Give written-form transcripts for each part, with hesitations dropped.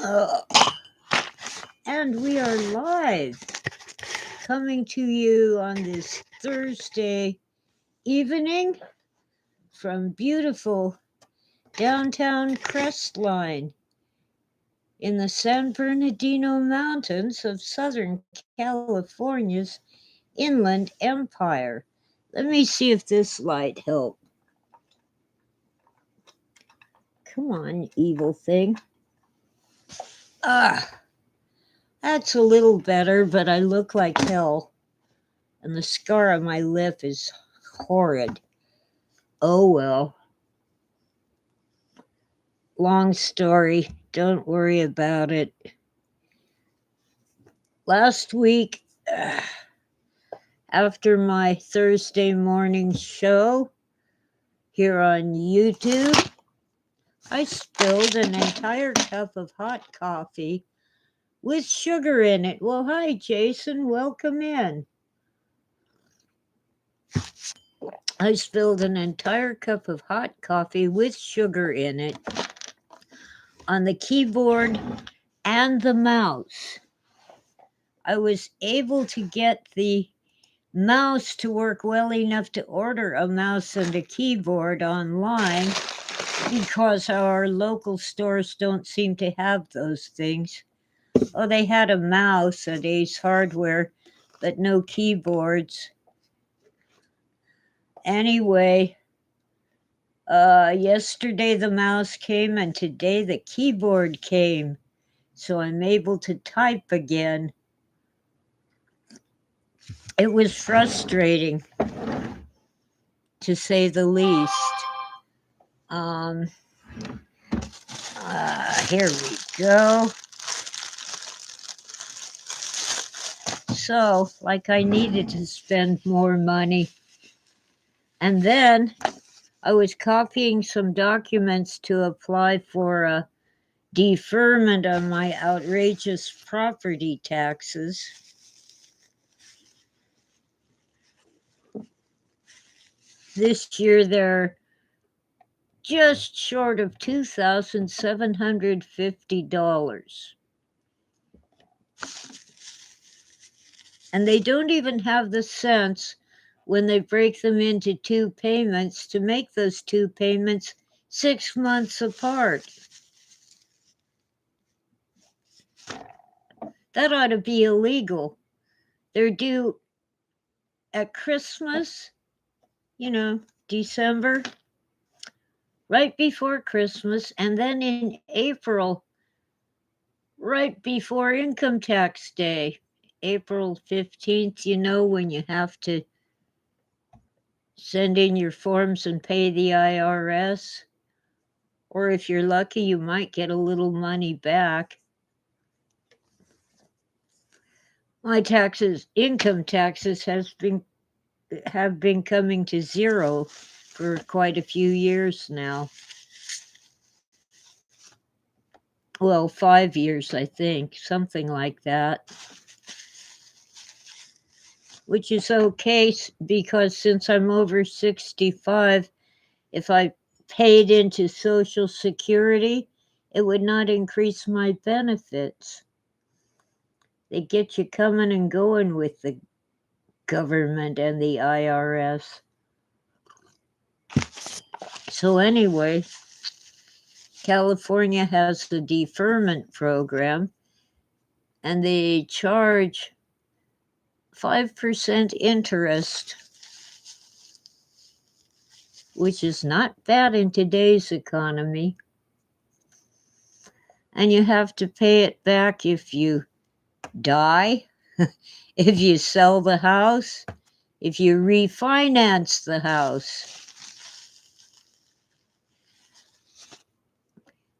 Uh, and we are live, coming to you on this Thursday evening from beautiful downtown Crestline in the San Bernardino Mountains of Southern California's Inland Empire. Let me see if this light helps. Come on, evil thing. Ah, that's a little better, but I look like hell. And the scar on my lip is horrid. Oh well. Long story. Don't worry about it. Last week, after my Thursday morning show here on YouTube, I spilled an entire cup of hot coffee with sugar in it. Well, hi, Jason. Welcome in. I spilled an entire cup of hot coffee with sugar in it on the keyboard and the mouse. I was able to get the mouse to work well enough to order a mouse and a keyboard online because our local stores don't seem to have those things. Oh, they had a mouse at Ace Hardware, but no keyboards. Anyway, yesterday the mouse came and today the keyboard came, so I'm able to type again. It was frustrating, to say the least. Here we go. So, like I needed to spend more money. And then I was copying some documents to apply for a deferment on my outrageous property taxes. This year they're just short of $2,750. And they don't even have the sense when they break them into two payments to make those two payments 6 months apart. That ought to be illegal. They're due at Christmas, December, right before Christmas, and then in April, right before Income Tax Day, April 15th, when you have to send in your forms and pay the IRS. Or if you're lucky, you might get a little money back. My income taxes have been coming to zero for quite a few years now. Well, 5 years, I think, something like that. Which is okay because since I'm over 65, if I paid into Social Security, it would not increase my benefits. They get you coming and going with the government and the IRS. So anyway, California has the deferment program, and they charge 5% interest, which is not bad in today's economy. And you have to pay it back if you die, if you sell the house, if you refinance the house.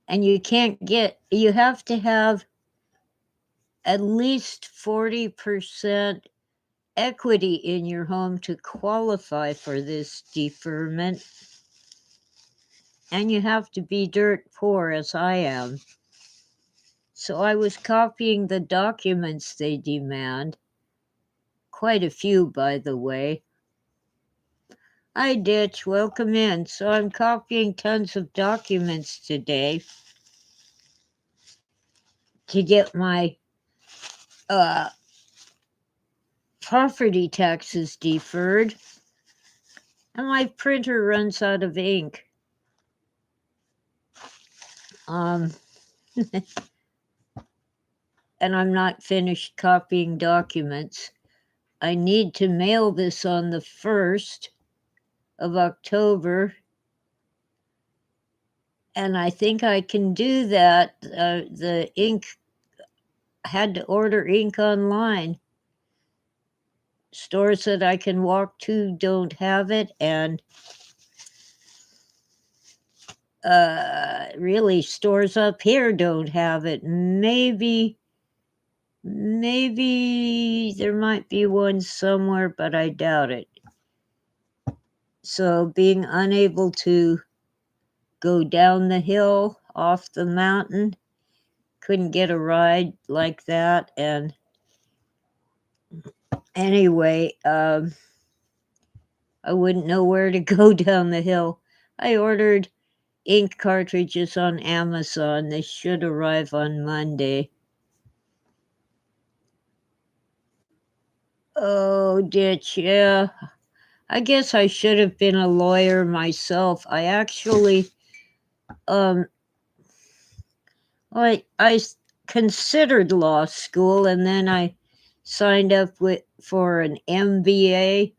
And you have to have at least 40% equity in your home to qualify for this deferment. And you have to be dirt poor, as I am. So I was copying the documents they demand. Quite a few, by the way. Hi, Ditch. Welcome in. So I'm copying tons of documents today. to get my property taxes deferred, and my printer runs out of ink. And I'm not finished copying documents. I need to mail this on the 1st of October, and I think I can do that. The ink, had to order ink online. Stores that I can walk to don't have it, and really stores up here don't have it. Maybe there might be one somewhere, but I doubt it. So being unable to go down the hill off the mountain, couldn't get a ride like that, and anyway, I wouldn't know where to go down the hill. I ordered ink cartridges on Amazon. They should arrive on Monday. Oh, ditch, yeah. I guess I should have been a lawyer myself. I actually, I considered law school, and then I signed up for an MBA,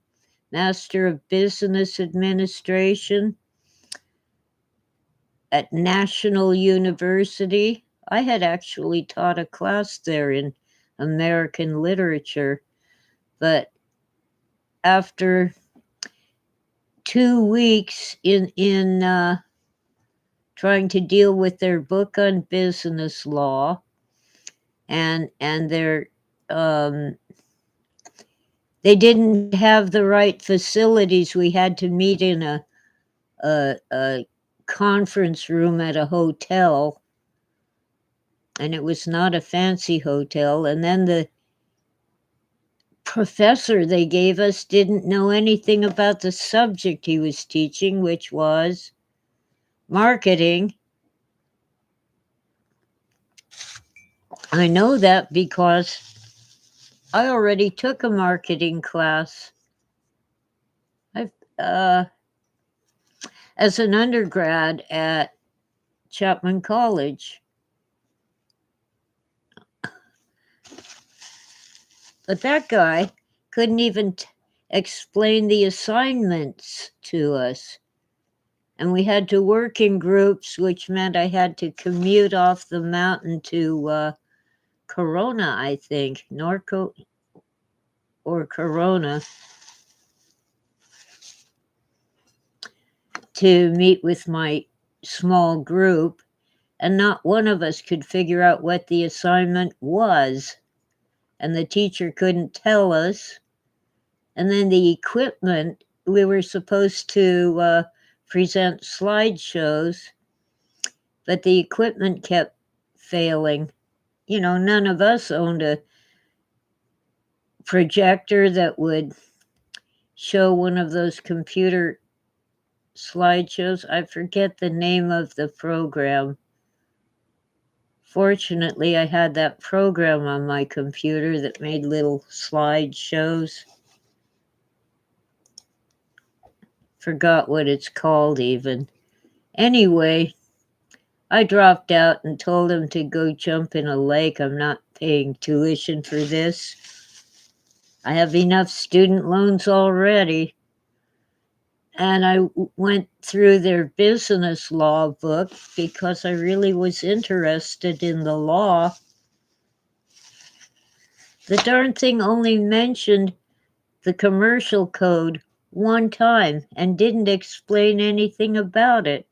Master of Business Administration, at National University. I had actually taught a class there in American literature, but after 2 weeks in trying to deal with their book on business law and their they didn't have the right facilities. We had to meet in a conference room at a hotel, and it was not a fancy hotel. And then the professor they gave us didn't know anything about the subject he was teaching, which was marketing. I know that because I already took a marketing class. As an undergrad at Chapman College. But that guy couldn't even explain the assignments to us. And we had to work in groups, which meant I had to commute off the mountain to Corona, I think, Norco or Corona, to meet with my small group. And not one of us could figure out what the assignment was. And the teacher couldn't tell us. And then the equipment, we were supposed to present slideshows, but the equipment kept failing. You know, none of us owned a projector that would show one of those computer slideshows. I forget the name of the program. Fortunately, I had that program on my computer that made little slideshows. Forgot what it's called even. Anyway, I dropped out and told him to go jump in a lake. I'm not paying tuition for this. I have enough student loans already. And I went through their business law book because I really was interested in the law. The darn thing only mentioned the commercial code one time and didn't explain anything about it.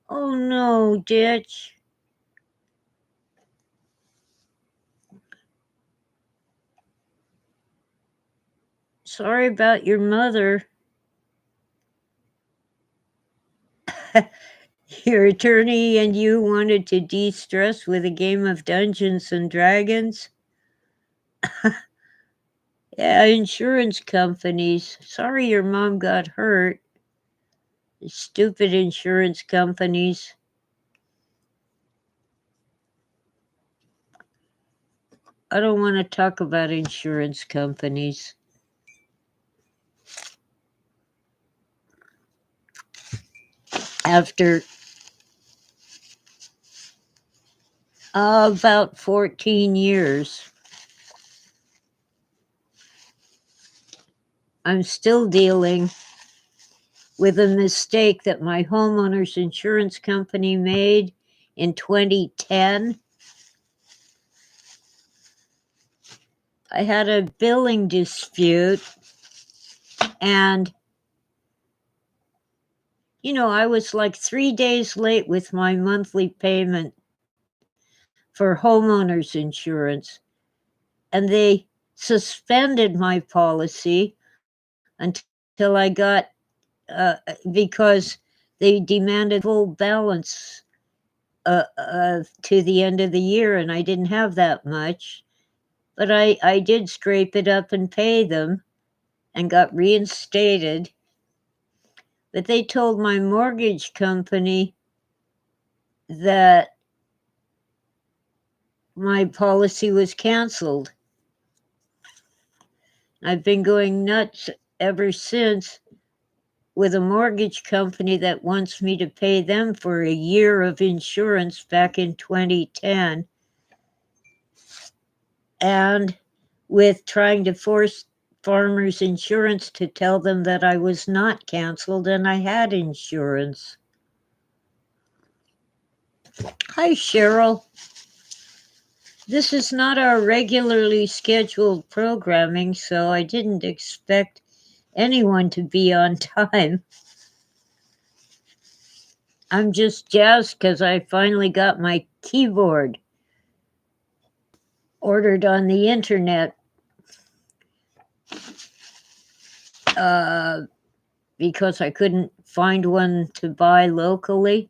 Oh no, ditch. Sorry about your mother. Your attorney and you wanted to de-stress with a game of Dungeons and Dragons? Yeah, insurance companies. Sorry your mom got hurt. Stupid insurance companies. I don't want to talk about insurance companies. After about 14 years, I'm still dealing with a mistake that my homeowner's insurance company made in 2010. I had a billing dispute, and I was like 3 days late with my monthly payment for homeowners insurance, and they suspended my policy until I got, because they demanded full balance to the end of the year, and I didn't have that much. But I did scrape it up and pay them and got reinstated. But they told my mortgage company that my policy was canceled. I've been going nuts ever since with a mortgage company that wants me to pay them for a year of insurance back in 2010, and with trying to force Farmers Insurance to tell them that I was not canceled and I had insurance. Hi, Cheryl. This is not our regularly scheduled programming, so I didn't expect anyone to be on time. I'm just jazzed because I finally got my keyboard ordered on the internet, because I couldn't find one to buy locally.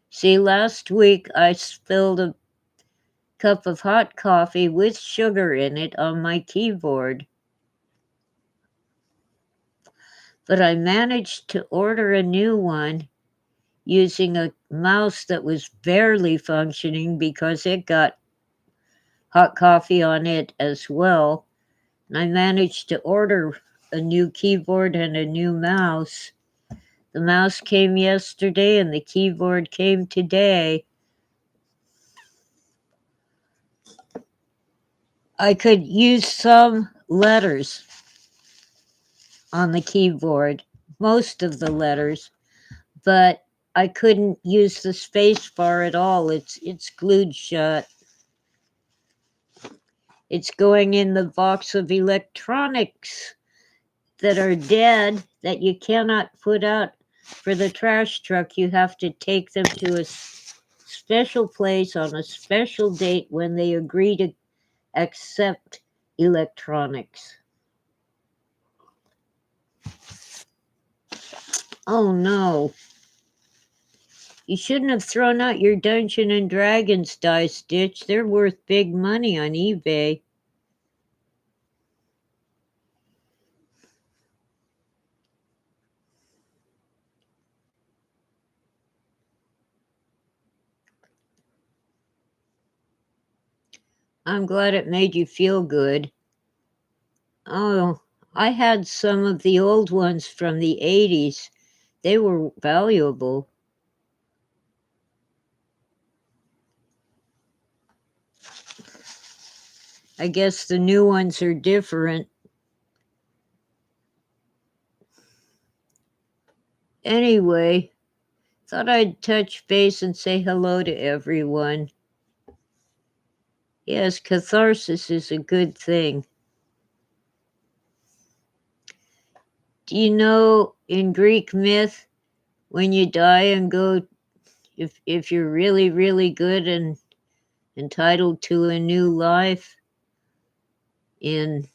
See, last week I spilled a cup of hot coffee with sugar in it on my keyboard. But I managed to order a new one using a mouse that was barely functioning because it got hot coffee on it as well. And I managed to order a new keyboard and a new mouse. The mouse came yesterday and the keyboard came today. I could use some letters on the keyboard, most of the letters, but I couldn't use the space bar at all. It's glued shut. It's going in the box of electronics that are dead that you cannot put out for the trash truck. You have to take them to a special place on a special date when they agree to accept electronics. Oh no. You shouldn't have thrown out your Dungeons and Dragons dice, Ditch. They're worth big money on eBay. I'm glad it made you feel good. Oh, I had some of the old ones from the 80s. They were valuable. I guess the new ones are different. Anyway, thought I'd touch base and say hello to everyone. Yes, catharsis is a good thing. Do you know in Greek myth, when you die and go, if you're really, really good and entitled to a new life in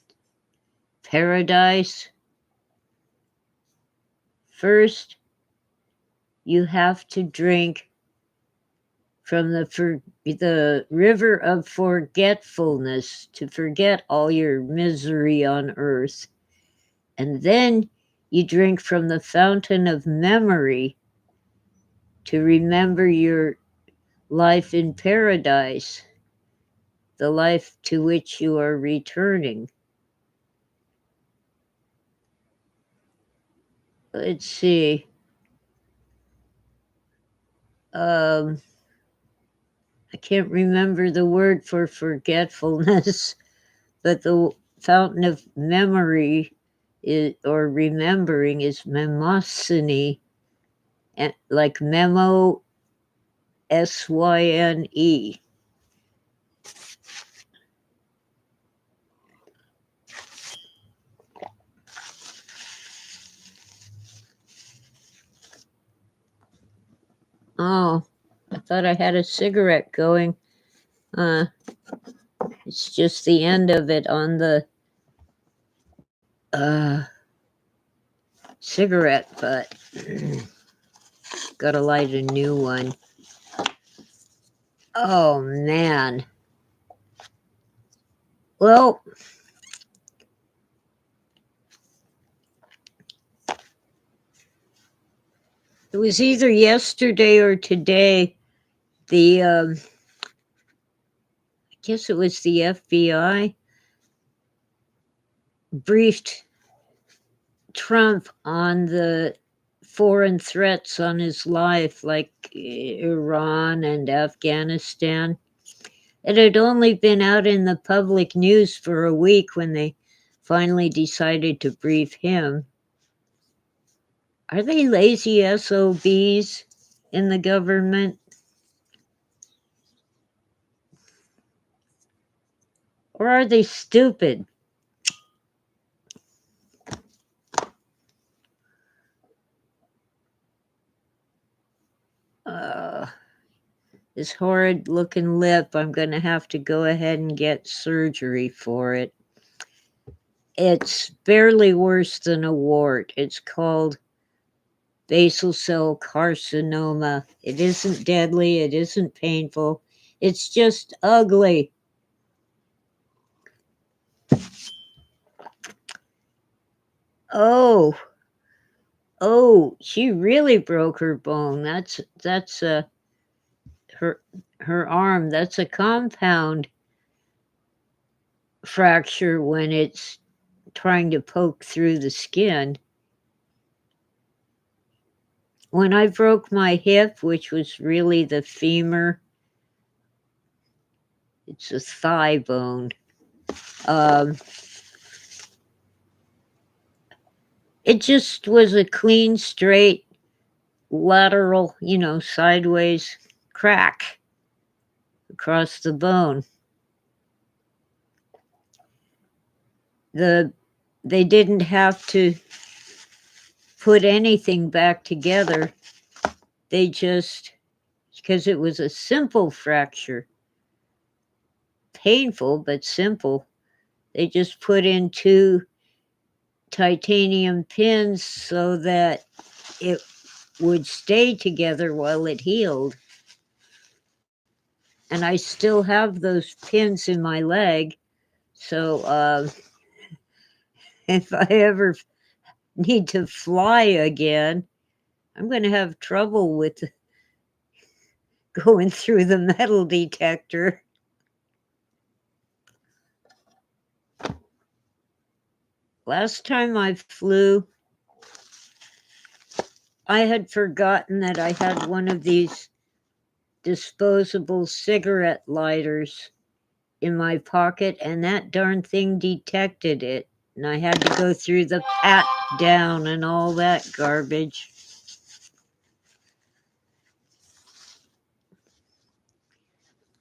paradise, first you have to drink from the river of forgetfulness to forget all your misery on earth. And then you drink from the fountain of memory to remember your life in paradise. the life to which you are returning. Let's see. I can't remember the word for forgetfulness, but the fountain of memory or remembering is mnemosyne, and like memo, SYNE. Oh, I thought I had a cigarette going. It's just the end of it on the cigarette butt. Gotta light a new one. Oh, man. Well, it was either yesterday or today. I guess it was the FBI briefed Trump on the foreign threats on his life, like Iran and Afghanistan. It had only been out in the public news for a week when they finally decided to brief him. Are they lazy SOBs in the government? Or are they stupid? This horrid looking lip, I'm going to have to go ahead and get surgery for it. It's barely worse than a wart. It's called basal cell carcinoma. It isn't deadly. It isn't painful. It's just ugly. Oh, she really broke her bone. That's her arm. That's a compound fracture when it's trying to poke through the skin. When I broke my hip, which was really the femur, it's a thigh bone. It just was a clean, straight, lateral, sideways crack across the bone. They didn't have to put anything back together. They just, because it was a simple fracture, painful but simple, they just put in 2 titanium pins so that it would stay together while it healed. And I still have those pins in my leg. So if I ever need to fly again, I'm going to have trouble with going through the metal detector. Last time I flew, I had forgotten that I had one of these disposable cigarette lighters in my pocket, and that darn thing detected it. And I had to go through the pat down and all that garbage.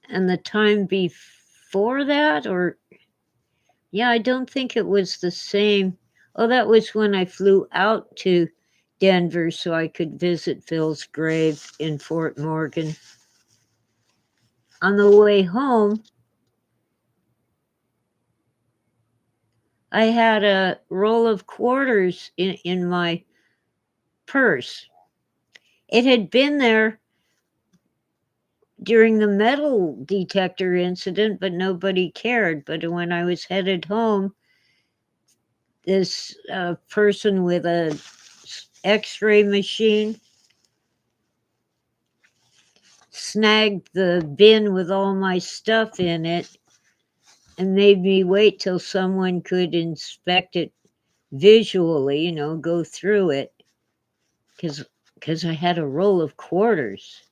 And the time before that, I don't think it was the same. Oh, that was when I flew out to Denver so I could visit Phil's grave in Fort Morgan. On the way home, I had a roll of quarters in my purse. It had been there during the metal detector incident, but nobody cared. But when I was headed home, this person with a x-ray machine snagged the bin with all my stuff in it and made me wait till someone could inspect it visually, go through it, because I had a roll of quarters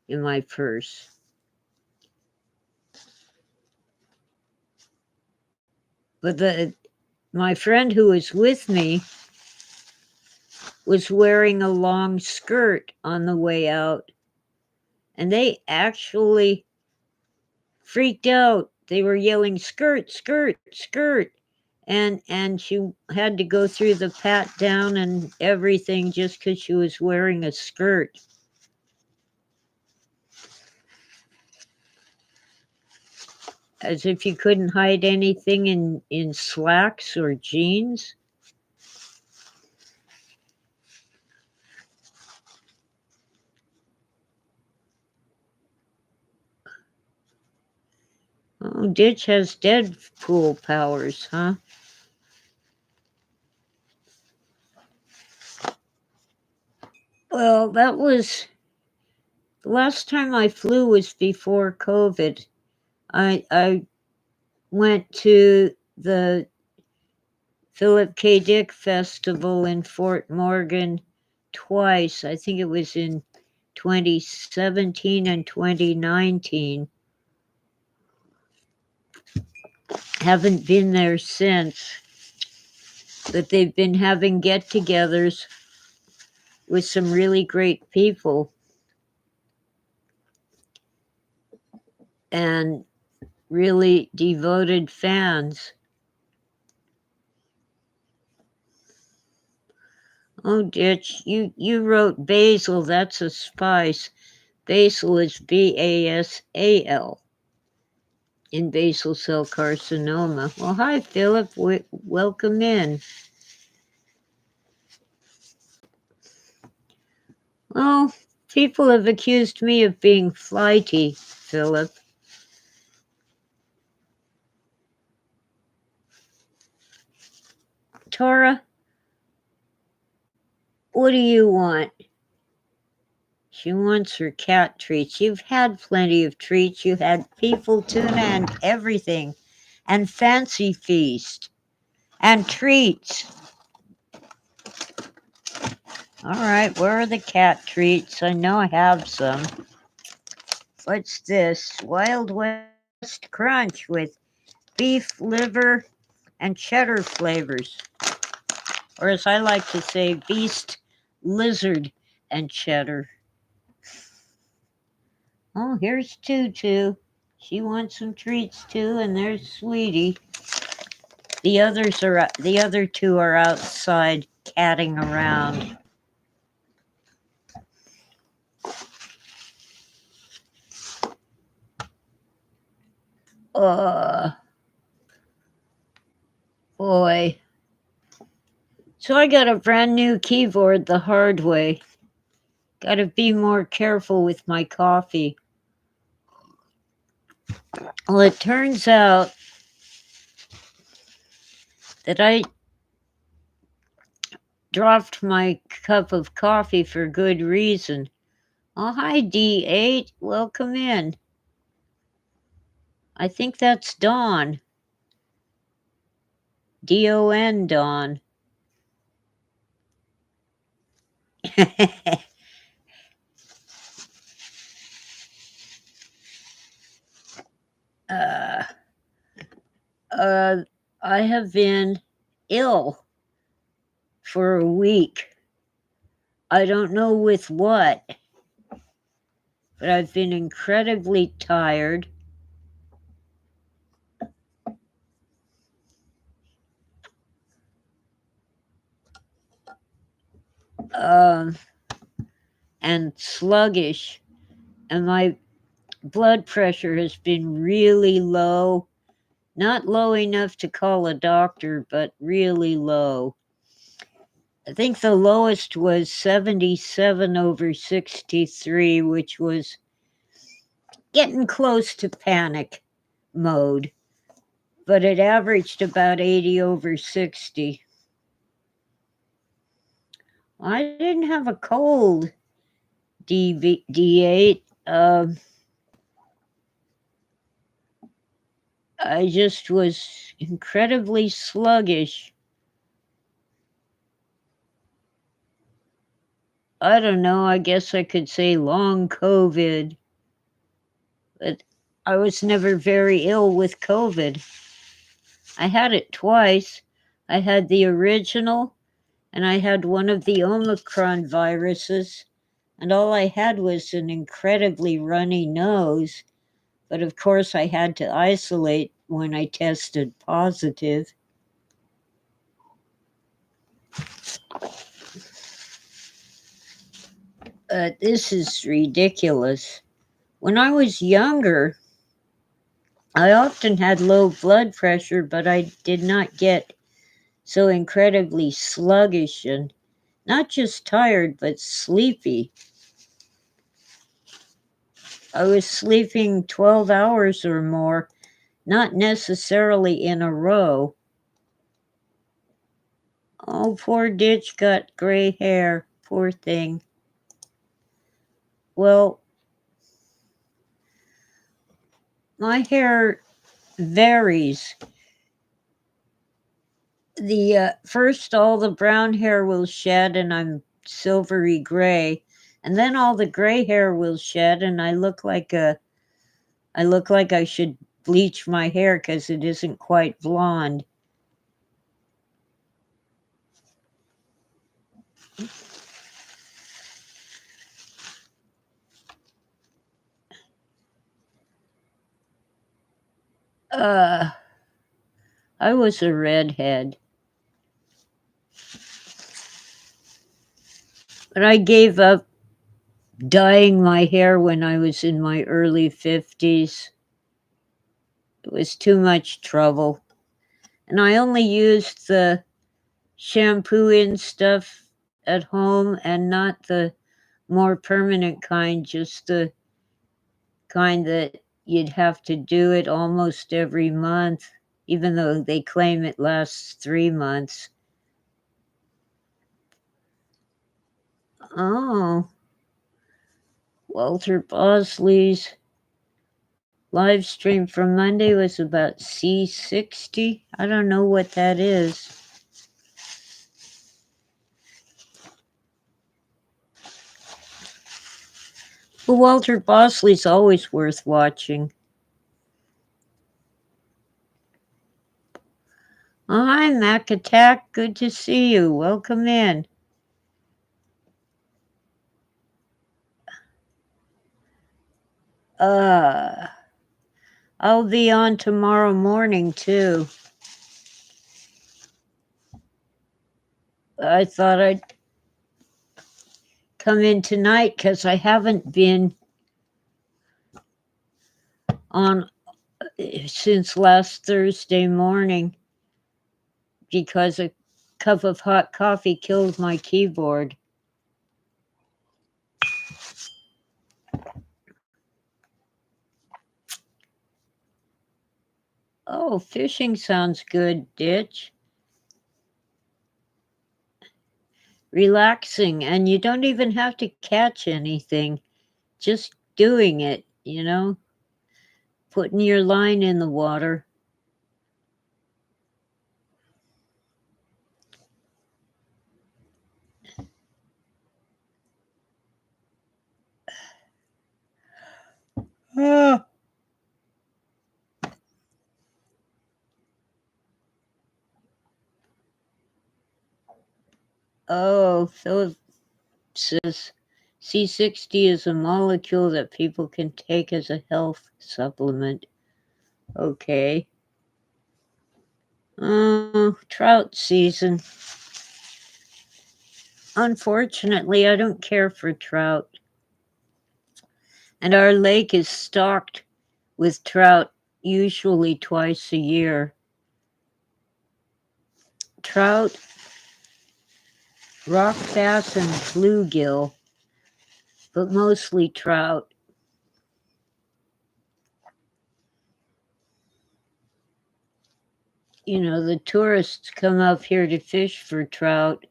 in my purse. But my friend who was with me was wearing a long skirt on the way out, and they actually freaked out. They were yelling, "Skirt, skirt, skirt." And she had to go through the pat down and everything just because she was wearing a skirt. As if you couldn't hide anything in slacks or jeans. Oh, Ditch has Deadpool powers, huh? Well, that was the last time I flew was before COVID. I went to the Philip K. Dick Festival in Fort Morgan twice. I think it was in 2017 and 2019. Haven't been there since, but they've been having get-togethers with some really great people and really devoted fans. Oh, Ditch, you wrote basil. That's a spice. Basil is BASAL in basal cell carcinoma. Well, hi, Philip. Welcome in. Well, people have accused me of being flighty, Philip. Tora, what do you want? She wants her cat treats. You've had plenty of treats. You had people, tuna, and everything. And fancy feast. And treats. All right, where are the cat treats? I know I have some. What's this? Wild West Crunch with beef, liver, and cheddar flavors. Or as I like to say, beast, lizard, and cheddar. Oh, here's Tutu. She wants some treats too, and there's Sweetie. The other two are outside catting around. Boy. So I got a brand new keyboard the hard way. Gotta be more careful with my coffee. Well, it turns out that I dropped my cup of coffee for good reason. Oh, hi, D8. Welcome in. I think that's Dawn. D-O-N, Dawn. uh, I have been ill for a week. I don't know with what, but I've been incredibly tired. And sluggish, and my blood pressure has been really low. Not low enough to call a doctor, but really low. I think the lowest was 77/63, which was getting close to panic mode, but it averaged about 80/60. I didn't have a cold, D8. I just was incredibly sluggish. I don't know, I guess I could say long COVID, but I was never very ill with COVID. I had it twice. I had the original, and I had one of the Omicron viruses, and all I had was an incredibly runny nose. But of course, I had to isolate when I tested positive. This is ridiculous. When I was younger, I often had low blood pressure, but I did not get so incredibly sluggish and not just tired, but sleepy. I was sleeping 12 hours or more, not necessarily in a row. Oh, poor Ditch got gray hair. Poor thing. Well, my hair varies. The first, all the brown hair will shed, and I'm silvery gray, and then all the gray hair will shed, and I look like I should bleach my hair because it isn't quite blonde. Uh, I was a redhead, but I gave up dyeing my hair when I was in my early 50s. It was too much trouble. And I only used the shampoo in stuff at home and not the more permanent kind, just the kind that you'd have to do it almost every month, even though they claim it lasts 3 months. Oh, Walter Bosley's live stream from Monday was about C60. I don't know what that is. But Walter Bosley's always worth watching. Oh, hi, Mac Attack. Good to see you. Welcome in. I'll be on tomorrow morning too. I thought I'd come in tonight because I haven't been on since last Thursday morning because a cup of hot coffee killed my keyboard. Oh, fishing sounds good, Ditch. Relaxing, and you don't even have to catch anything. Just doing it, putting your line in the water. Ah. Oh, Philip says C60 is a molecule that people can take as a health supplement. Okay. Trout season. Unfortunately, I don't care for trout. And our lake is stocked with trout usually twice a year. Trout, rock bass, and bluegill, but mostly trout. The tourists come up here to fish for trout,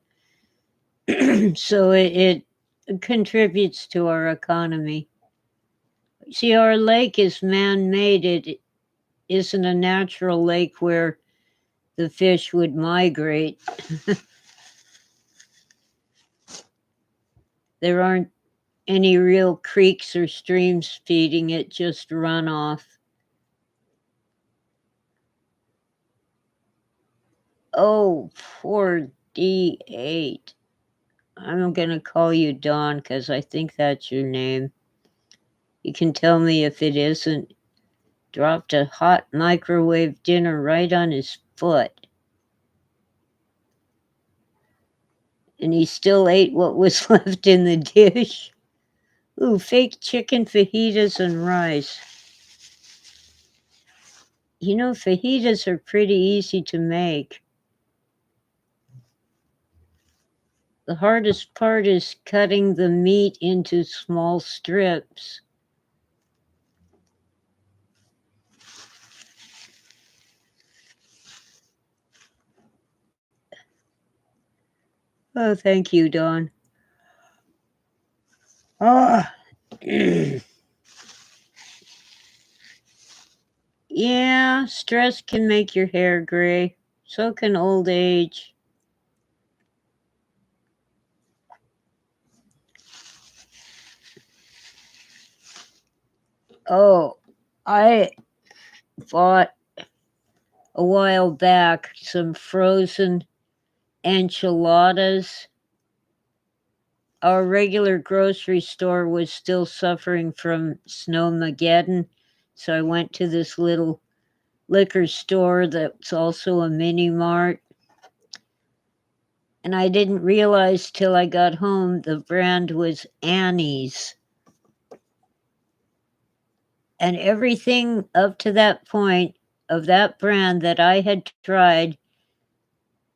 so it contributes to our economy. See, our lake is man-made. isn't a natural lake where the fish would migrate. There aren't any real creeks or streams feeding it, just runoff. Oh, poor D8. I'm going to call you Dawn because I think that's your name. You can tell me if it isn't. Dropped a hot microwave dinner right on his foot. And he still ate what was left in the dish. Ooh, fake chicken fajitas and rice. You know, fajitas are pretty easy to make. The hardest part is cutting the meat into small strips. Oh, thank you, Dawn. Ah. Yeah, stress can make your hair gray. So can old age. Oh, I bought a while back some frozen enchiladas. Our regular grocery store was still suffering from snowmageddon, so I went to this little liquor store that's also a mini mart. And I didn't realize till I got home the brand was Annie's. And everything up to that point of that brand that I had tried,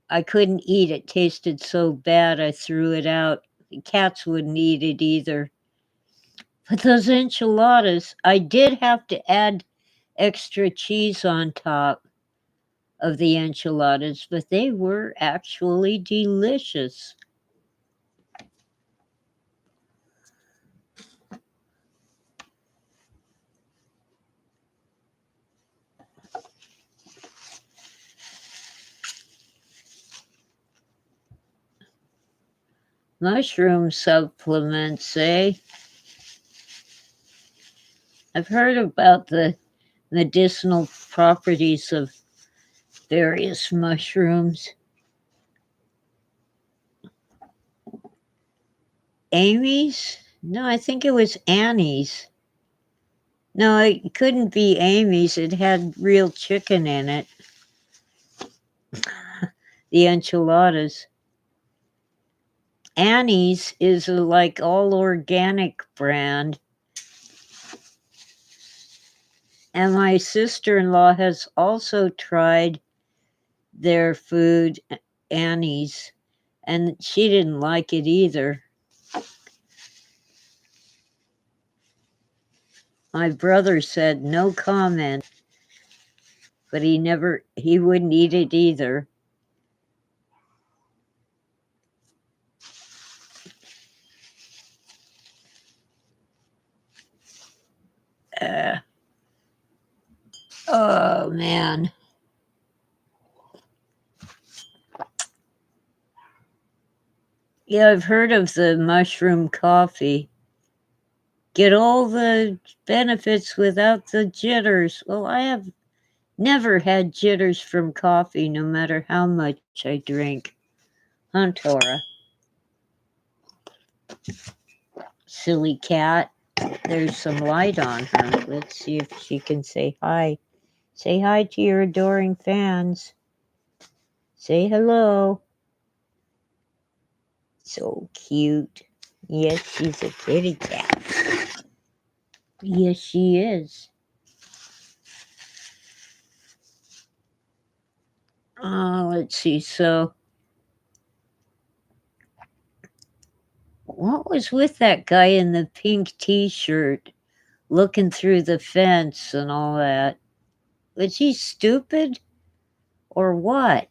I couldn't eat. It tasted so bad I threw it out. The cats wouldn't eat it either. But those enchiladas, I did have to add extra cheese on top of the enchiladas, but they were actually delicious. Mushroom supplements, eh? I've heard about the medicinal properties of various mushrooms. Amy's? No, I think it was Annie's. No, it couldn't be Amy's. It had real chicken in it. The enchiladas. Annie's is a like all organic brand. And my sister-in-law has also tried their food, Annie's, and she didn't like it either. My brother said no comment, but he wouldn't eat it either. Uh, oh, man. Yeah, I've heard of the mushroom coffee. Get all the benefits without the jitters. Well, I have never had jitters from coffee, no matter how much I drink. Huh, Tora? Silly cat. There's some light on her. Let's see if she can say hi. Say hi to your adoring fans. Say hello. So cute. Yes, she's a kitty cat. Yes, she is. Let's see. So, what was with that guy in the pink t-shirt looking through the fence and all that? Was he stupid or what?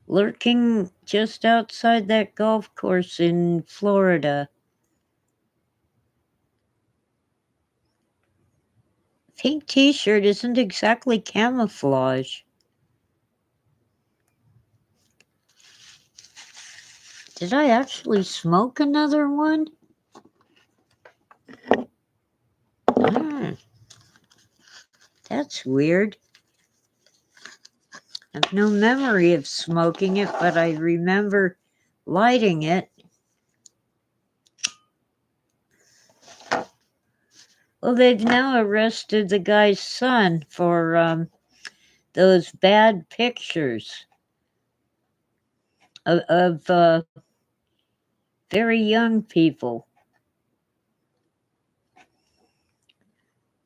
Lurking just outside that golf course in Florida. pink t-shirt isn't exactly camouflage. Did I actually smoke another one? That's weird. I have no memory of smoking it, but I remember lighting it. Well, they've now arrested the guy's son for those bad pictures of very young people.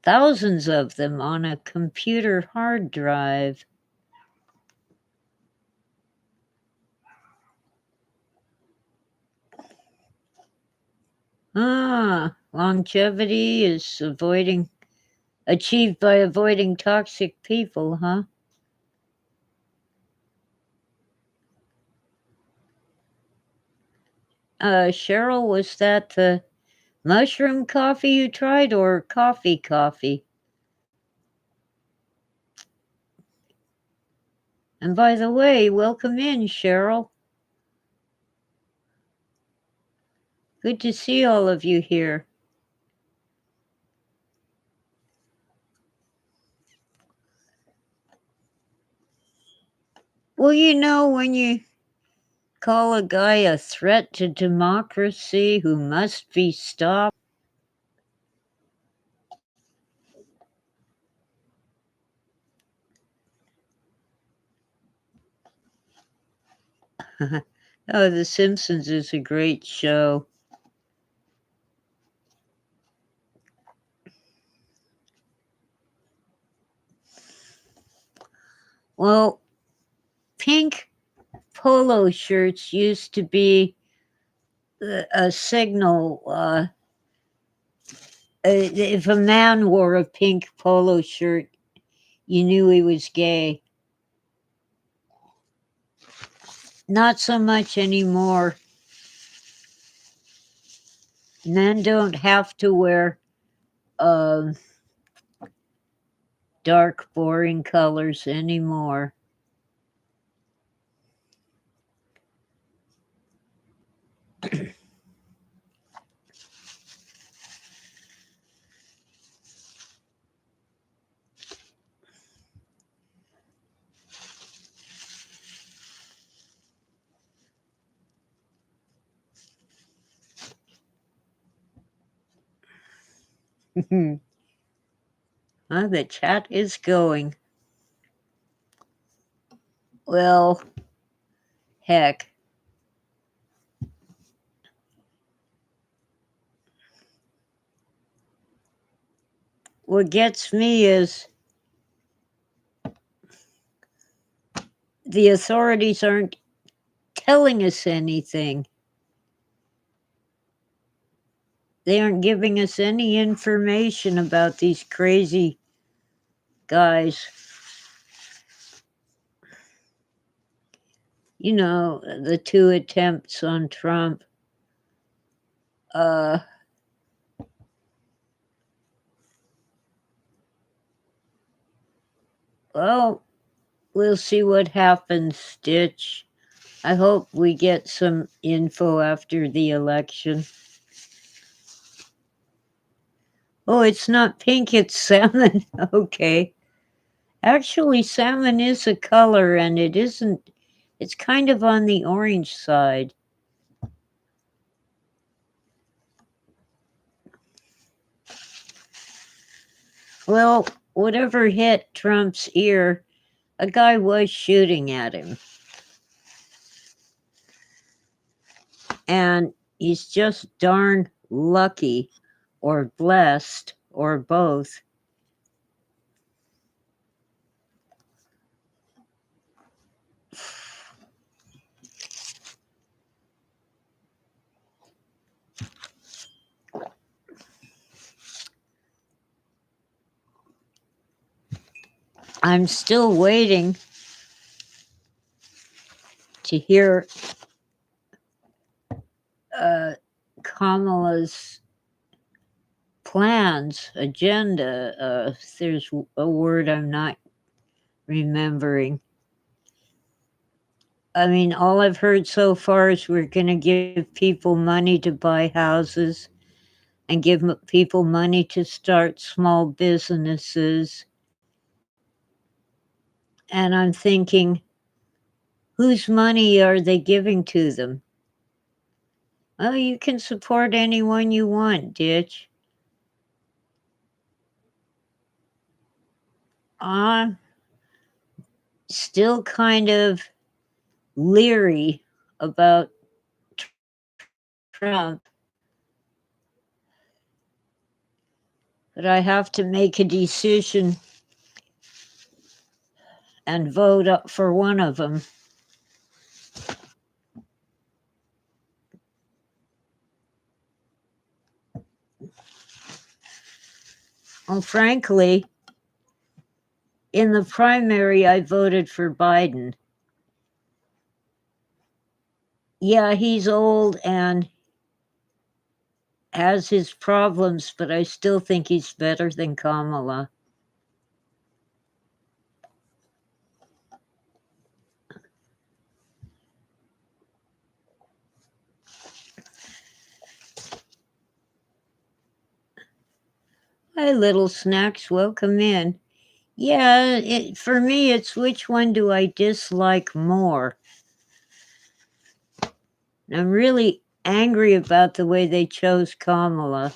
Thousands of them on a computer hard drive. Longevity is achieved by avoiding toxic people, huh? Cheryl, was that the mushroom coffee you tried or coffee? And by the way, welcome in, Cheryl. Good to see all of you here. Well, when you call a guy a threat to democracy who must be stopped, oh, The Simpsons is a great show. Well, pink polo shirts used to be a signal. If a man wore a pink polo shirt, you knew he was gay. Not so much anymore. Men don't have to wear dark, boring colors anymore. The chat is going. Well, heck. What gets me is the authorities aren't telling us anything. They aren't giving us any information about these crazy guys. The 2 attempts on Trump. Well, we'll see what happens, Stitch. I hope we get some info after the election. Oh, it's not pink, it's salmon. Okay. Actually, salmon is a color, and it's kind of on the orange side. Well, whatever hit Trump's ear, a guy was shooting at him. And he's just darn lucky or blessed or both. I'm still waiting to hear Kamala's plans, agenda. There's a word I'm not remembering. I mean, all I've heard so far is we're going to give people money to buy houses and give people money to start small businesses. And I'm thinking, whose money are they giving to them? Oh, you can support anyone you want, Ditch. I'm still kind of leery about Trump, but I have to make a decision and vote up for one of them. Well, frankly, in the primary, I voted for Biden. Yeah, he's old and has his problems, but I still think he's better than Kamala. Hi, little snacks, welcome in. Yeah, for me, it's which one do I dislike more? I'm really angry about the way they chose Kamala.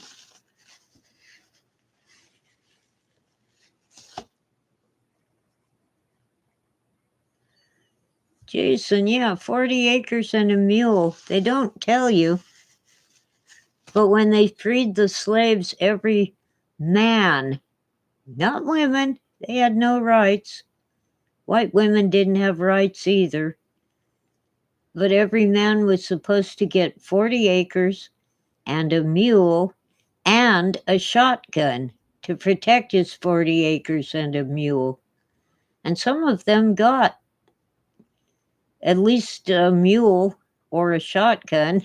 Jason, yeah, 40 acres and a mule. They don't tell you. But when they freed the slaves, every man, not women, they had no rights. White women didn't have rights either. But every man was supposed to get 40 acres and a mule and a shotgun to protect his 40 acres and a mule. And some of them got at least a mule or a shotgun.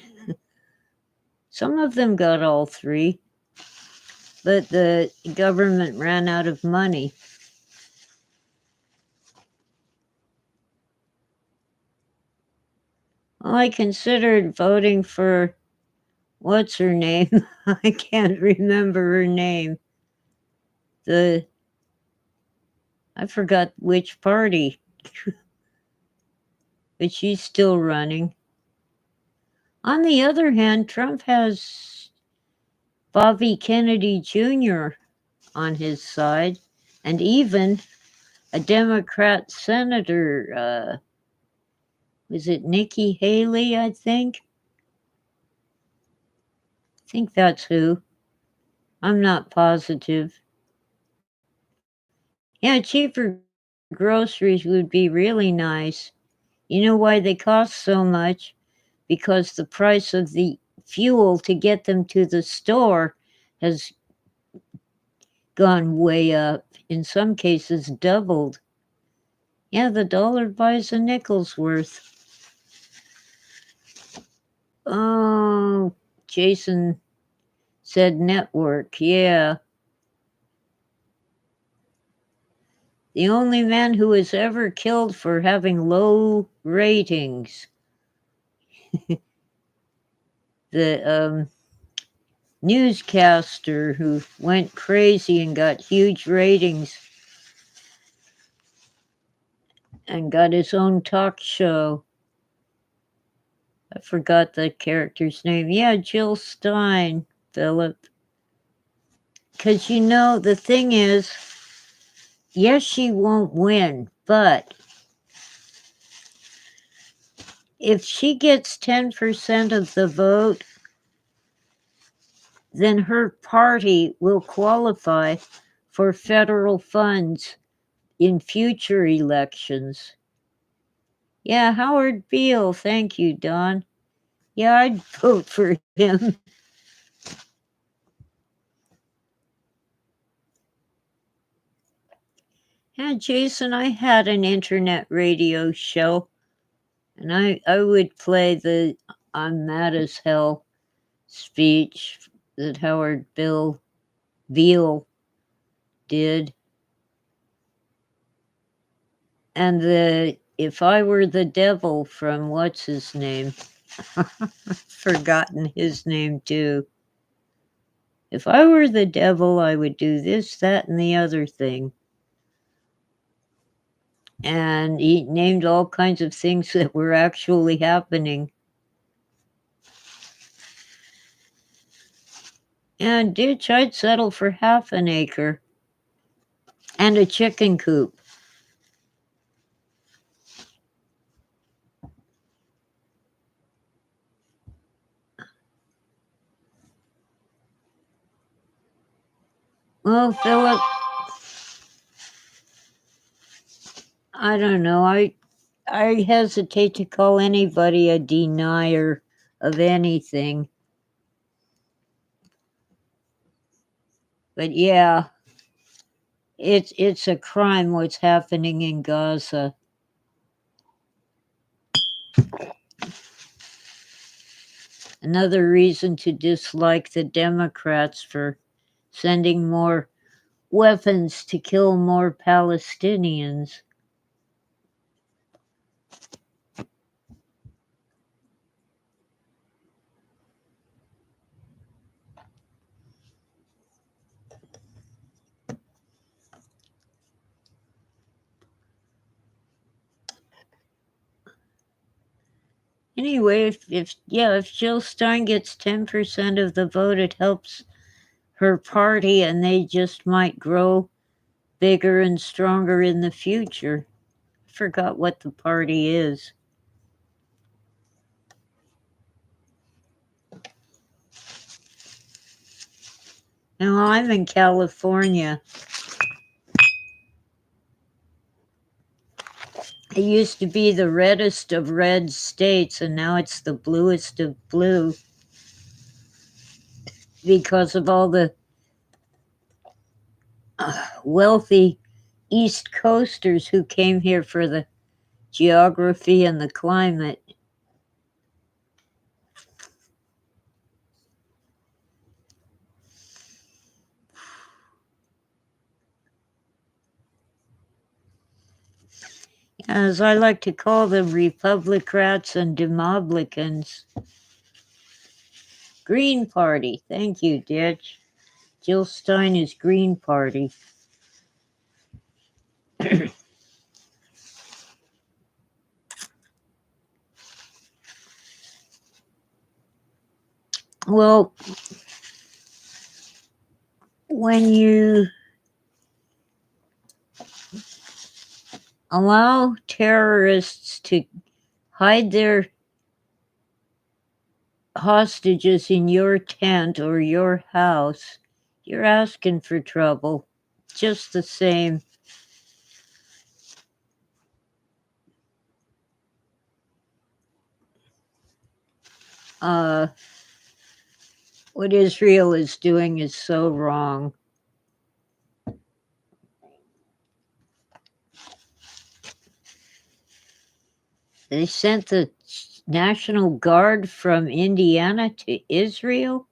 Some of them got all three, but the government ran out of money. Well, I considered voting for, what's her name? I can't remember her name. I forgot which party, but she's still running. On the other hand, Trump has Bobby Kennedy Jr. on his side, and even a Democrat senator, was it Nikki Haley, I think? I think that's who. I'm not positive. Yeah, cheaper groceries would be really nice. You know why they cost so much? Because the price of the fuel to get them to the store has gone way up. In some cases, doubled. Yeah, the dollar buys a nickel's worth. Oh, Jason said network. Yeah. The only man who was ever killed for having low ratings. The newscaster who went crazy and got huge ratings and got his own talk show. I forgot the character's name. Yeah, Jill Stein, Philip. Because the thing is, yes, she won't win, but if she gets 10% of the vote, then her party will qualify for federal funds in future elections. Yeah, Howard Beale. Thank you, Don. Yeah, I'd vote for him. Yeah, Jason, I had an internet radio show, and I would play the "I'm mad as hell" speech that Howard Beale Veal did. And the If I Were the Devil from what's his name? Forgotten his name too. If I were the devil, I would do this, that, and the other thing. And he named all kinds of things that were actually happening. And ditch, I'd settle for half an acre and a chicken coop. Well, Philip, I don't know. I hesitate to call anybody a denier of anything. But yeah, it's a crime what's happening in Gaza. Another reason to dislike the Democrats for sending more weapons to kill more Palestinians. Anyway, if Jill Stein gets 10% of the vote, it helps her party, and they just might grow bigger and stronger in the future. I forgot what the party is. Now, I'm in California. It used to be the reddest of red states, and now it's the bluest of blue because of all the wealthy East Coasters who came here for the geography and the climate. As I like to call them, Republicrats and Demoblicans. Green Party. Thank you, Ditch. Jill Stein is Green Party. Well, when you allow terrorists to hide their hostages in your tent or your house, you're asking for trouble. Just the same. What Israel is doing is so wrong. They sent the National Guard from Indiana to Israel?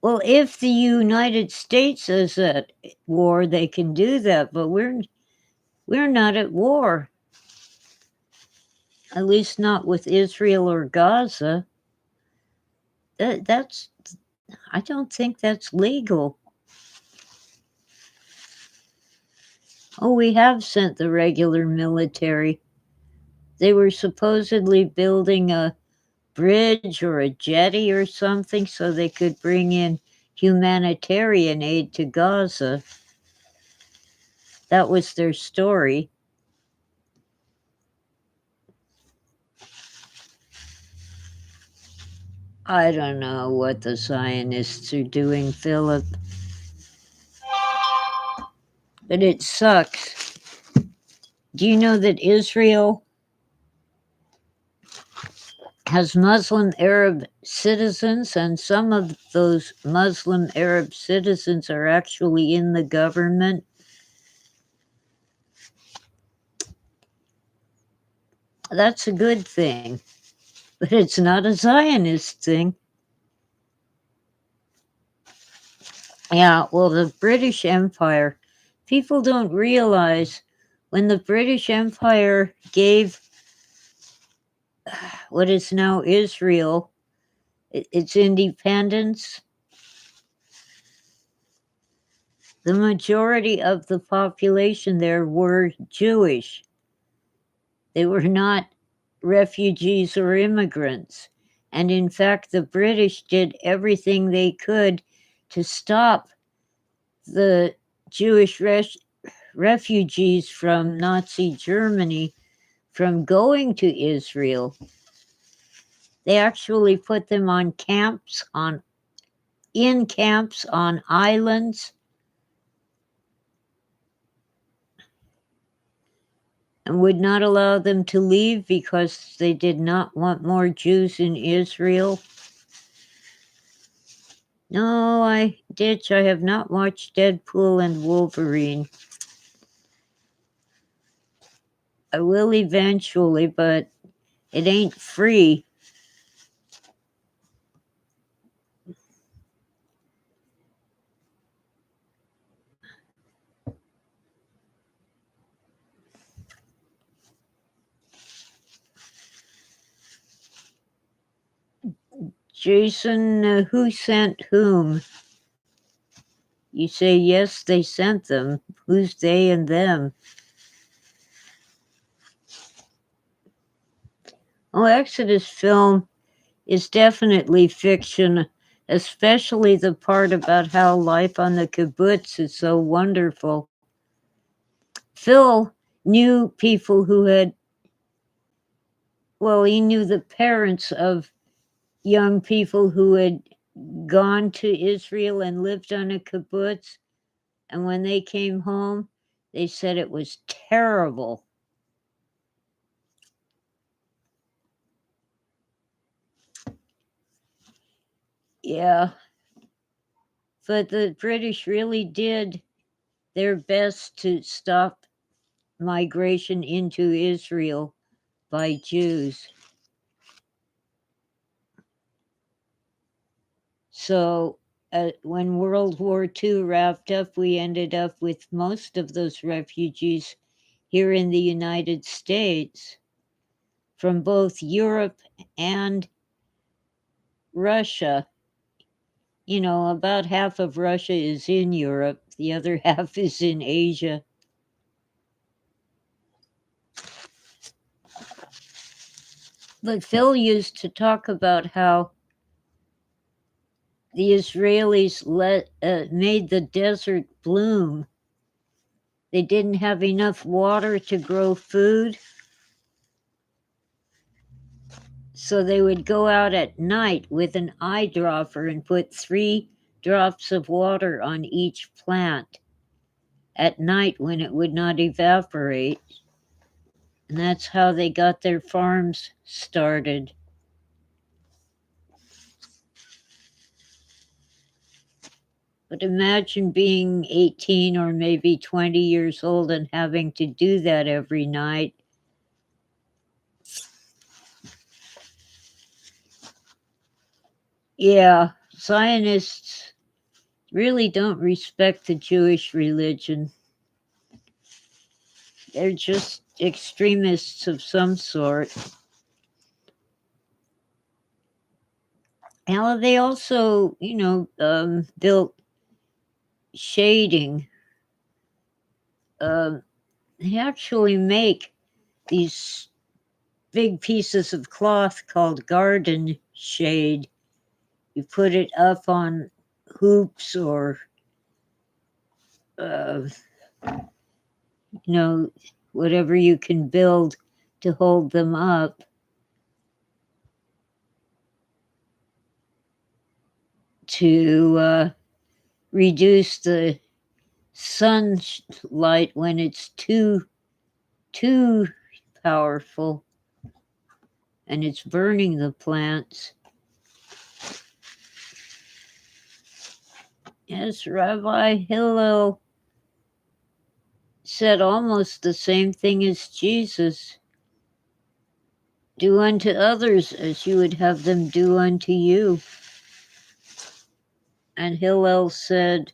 Well, if the United States is at war, they can do that, but we're not at war. At least not with Israel or Gaza. I don't think that's legal. Oh, we have sent the regular military. They were supposedly building a bridge or a jetty or something so they could bring in humanitarian aid to Gaza. That was their story. I don't know what the Zionists are doing, Philip. But it sucks. Do you know that Israel has Muslim Arab citizens, and some of those Muslim Arab citizens are actually in the government? That's a good thing, but it's not a Zionist thing. Yeah, well, the British Empire, people don't realize when the British Empire gave what is now Israel its independence, the majority of the population there were Jewish. They were not refugees or immigrants. And in fact, the British did everything they could to stop the Jewish refugees from Nazi Germany from going to Israel. They actually put them on camps, in camps on islands, and would not allow them to leave because they did not want more Jews in Israel. No, I have not watched Deadpool and Wolverine. I will eventually, but it ain't free. Jason, who sent whom? You say, yes, they sent them. Who's they and them? Oh, Exodus film is definitely fiction, especially the part about how life on the kibbutz is so wonderful. Phil knew people who had, well, he knew the parents of young people who had gone to Israel and lived on a kibbutz. And when they came home, they said it was terrible. Yeah. But the British really did their best to stop migration into Israel by Jews. So when World War II wrapped up, we ended up with most of those refugees here in the United States from both Europe and Russia. You know, about half of Russia is in Europe, the other half is in Asia. But Phil used to talk about how the Israelis made the desert bloom. They didn't have enough water to grow food, so they would go out at night with an eyedropper and put 3 drops of water on each plant at night when it would not evaporate. And that's how they got their farms started. But imagine being 18 or maybe 20 years old and having to do that every night. Yeah, Zionists really don't respect the Jewish religion. They're just extremists of some sort. Now, they also, built shading. They actually make these big pieces of cloth called garden shade. You put it up on hoops or, whatever you can build to hold them up. To reduce the sunlight when it's too powerful and it's burning the plants. Yes, Rabbi Hillel said almost the same thing as Jesus. Do unto others as you would have them do unto you. And Hillel said,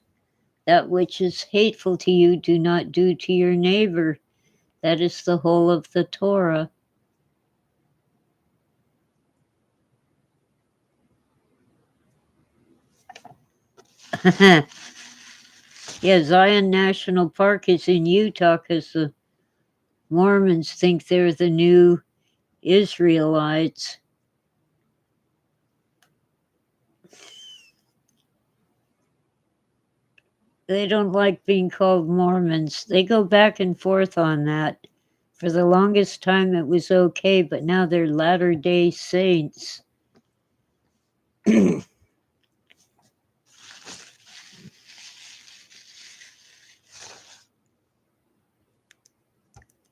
That which is hateful to you, do not do to your neighbor. That is the whole of the Torah. Yeah, Zion National Park is in Utah because the Mormons think they're the new Israelites. They don't like being called Mormons. They go back and forth on that. For the longest time it was okay, but now they're Latter-day Saints.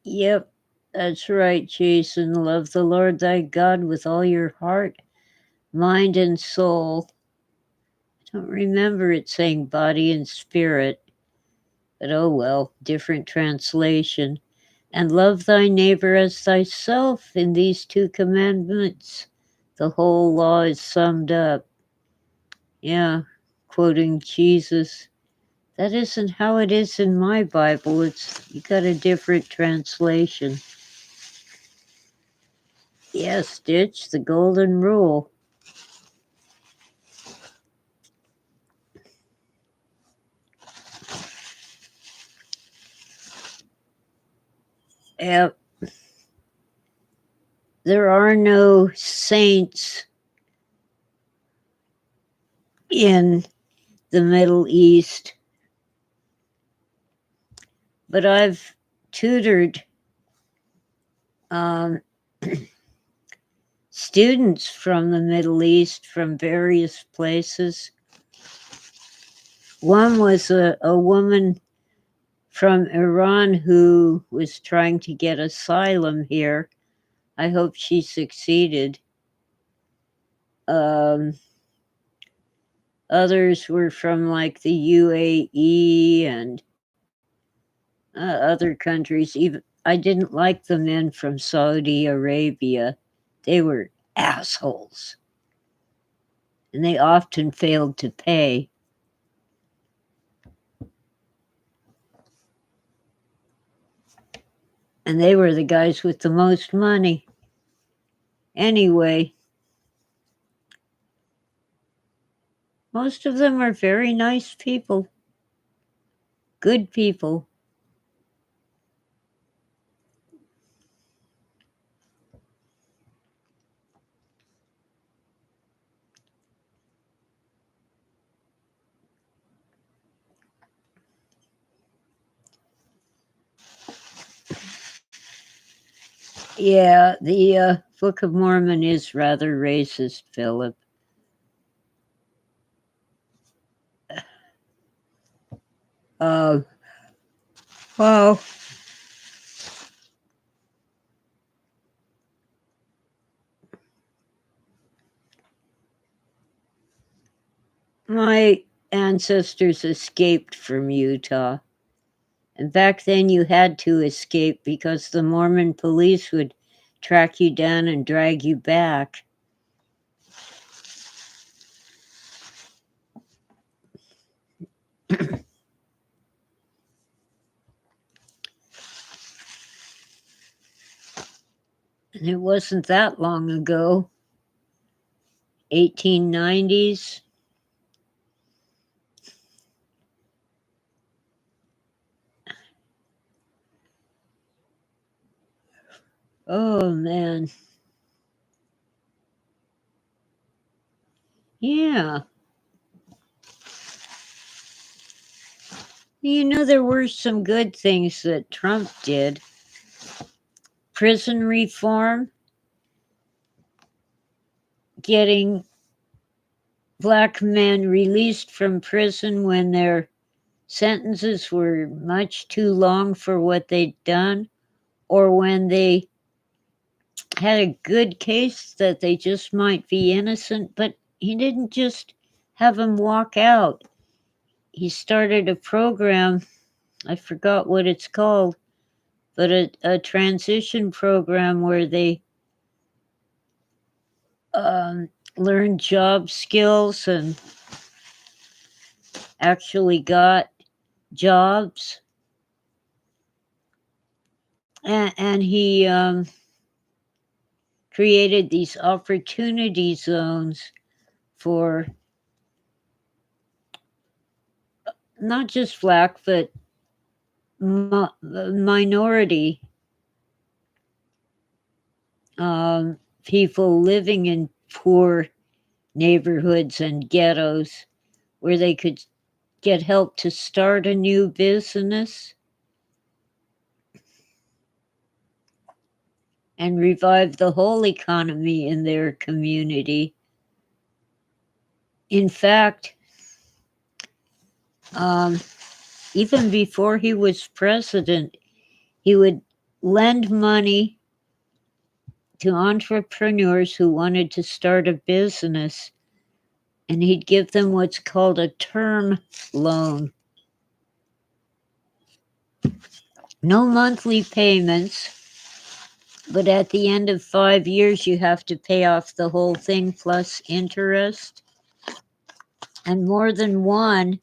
Yep, that's right, Jason. Love the Lord thy God with all your heart, mind, and soul. I don't remember it saying body and spirit, but oh well, different translation. And love thy neighbor as thyself. In these two commandments, the whole law is summed up. Yeah, quoting Jesus. That isn't how it is in my Bible. You got a different translation. Yes, Stitch, the golden rule. Yep. There are no saints in the Middle East, but I've tutored students from the Middle East from various places. One was a woman from Iran who was trying to get asylum here. I hope she succeeded. Others were from like the UAE and other countries. Even I didn't like the men from Saudi Arabia. They were assholes. And they often failed to pay. And they were the guys with the most money. Anyway, most of them are very nice people. Good people. Yeah, the Book of Mormon is rather racist, Philip. Well, my ancestors escaped from Utah. And back then you had to escape because the Mormon police would track you down and drag you back. And it wasn't that long ago. 1890s. Oh, man. Yeah. You know, there were some good things that Trump did. Prison reform, getting black men released from prison when their sentences were much too long for what they'd done, or when they had a good case that they just might be innocent, but he didn't just have them walk out. He started a program, I forgot what it's called, but a transition program where they learned job skills and actually got jobs, and he created these opportunity zones for not just black, but minority people living in poor neighborhoods and ghettos where they could get help to start a new business and revive the whole economy in their community. In fact, even before he was president, he would lend money to entrepreneurs who wanted to start a business, and he'd give them what's called a term loan. No monthly payments, but at the end of 5 years, you have to pay off the whole thing plus interest. And more than one,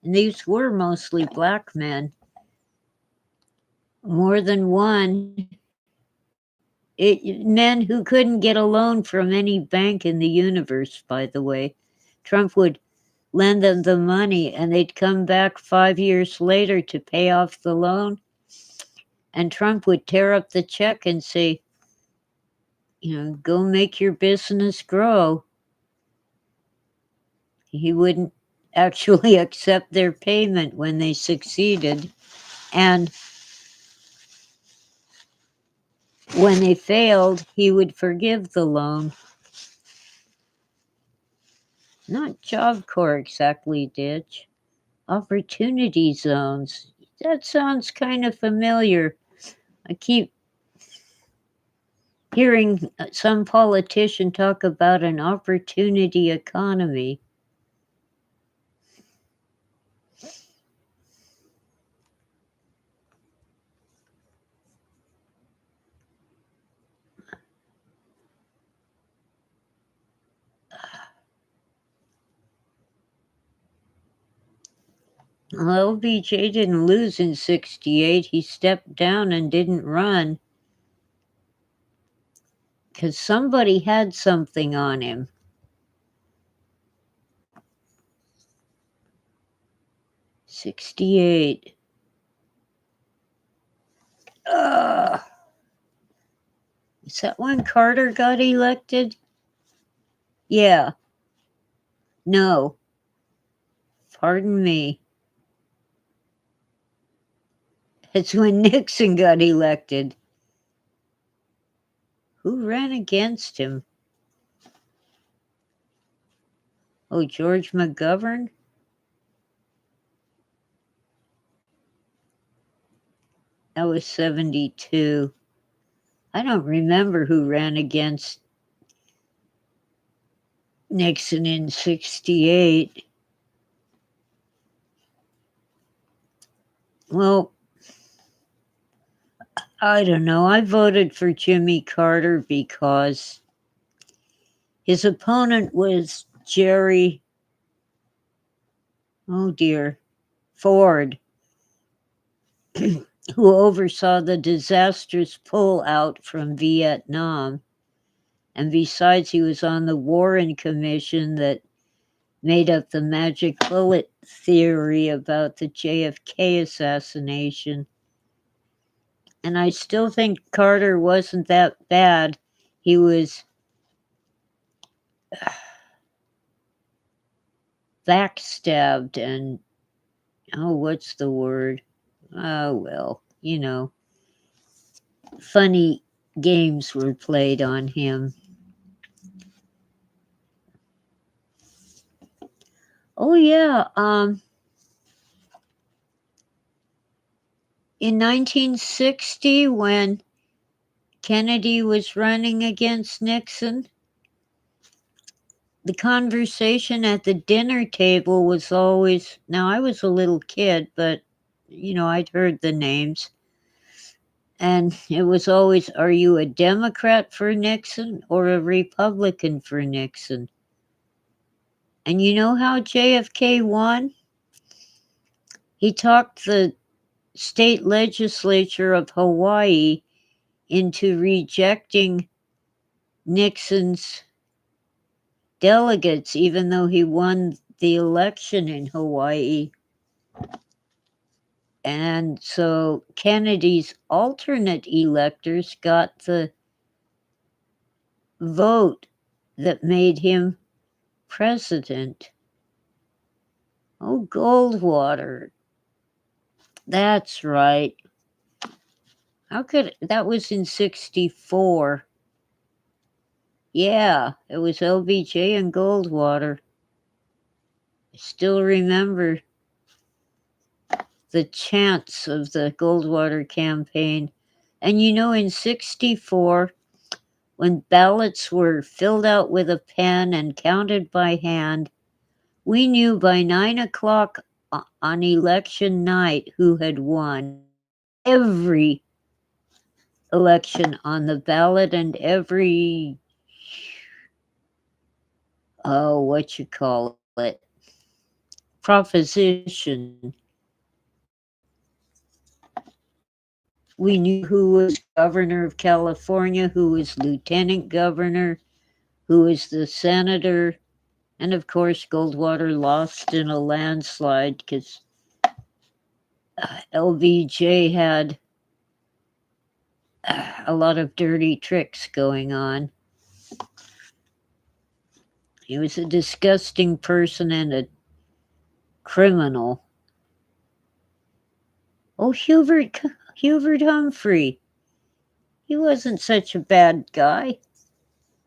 and these were mostly black men, more than one, men who couldn't get a loan from any bank in the universe, by the way. Trump would lend them the money and they'd come back 5 years later to pay off the loan. And Trump would tear up the check and say, go make your business grow. He wouldn't actually accept their payment when they succeeded. And when they failed, he would forgive the loan. Not Job Corps exactly, Ditch. Opportunity zones. That sounds kind of familiar. I keep hearing some politician talk about an opportunity economy. Well, LBJ didn't lose in 68. He stepped down and didn't run because somebody had something on him. '68. Is that when Carter got elected? Yeah. No. Pardon me. It's when Nixon got elected. Who ran against him? Oh, George McGovern? That was 72. I don't remember who ran against Nixon in 68. Well, I don't know. I voted for Jimmy Carter because his opponent was Jerry, Ford, who oversaw the disastrous pullout from Vietnam. And besides, he was on the Warren Commission that made up the magic bullet theory about the JFK assassination. And I still think Carter wasn't that bad. He was backstabbed and, what's the word? Oh, well, funny games were played on him. Oh, yeah. In 1960, when Kennedy was running against Nixon, the conversation at the dinner table was always, now I was a little kid, but, I'd heard the names. And it was always, are you a Democrat for Nixon or a Republican for Nixon? And you know how JFK won? He talked the state legislature of Hawaii into rejecting Nixon's delegates, even though he won the election in Hawaii. And so Kennedy's alternate electors got the vote that made him president. Oh, Goldwater. That's right. How could that was in 64. Yeah, it was LBJ and Goldwater. I still remember the chants of the Goldwater campaign. And in 64, when ballots were filled out with a pen and counted by hand, we knew by 9 o'clock on election night who had won. Every election on the ballot and every, proposition. We knew who was governor of California, who was lieutenant governor, who was the senator, and of course, Goldwater lost in a landslide because LBJ had a lot of dirty tricks going on. He was a disgusting person and a criminal. Oh, Hubert Humphrey. He wasn't such a bad guy.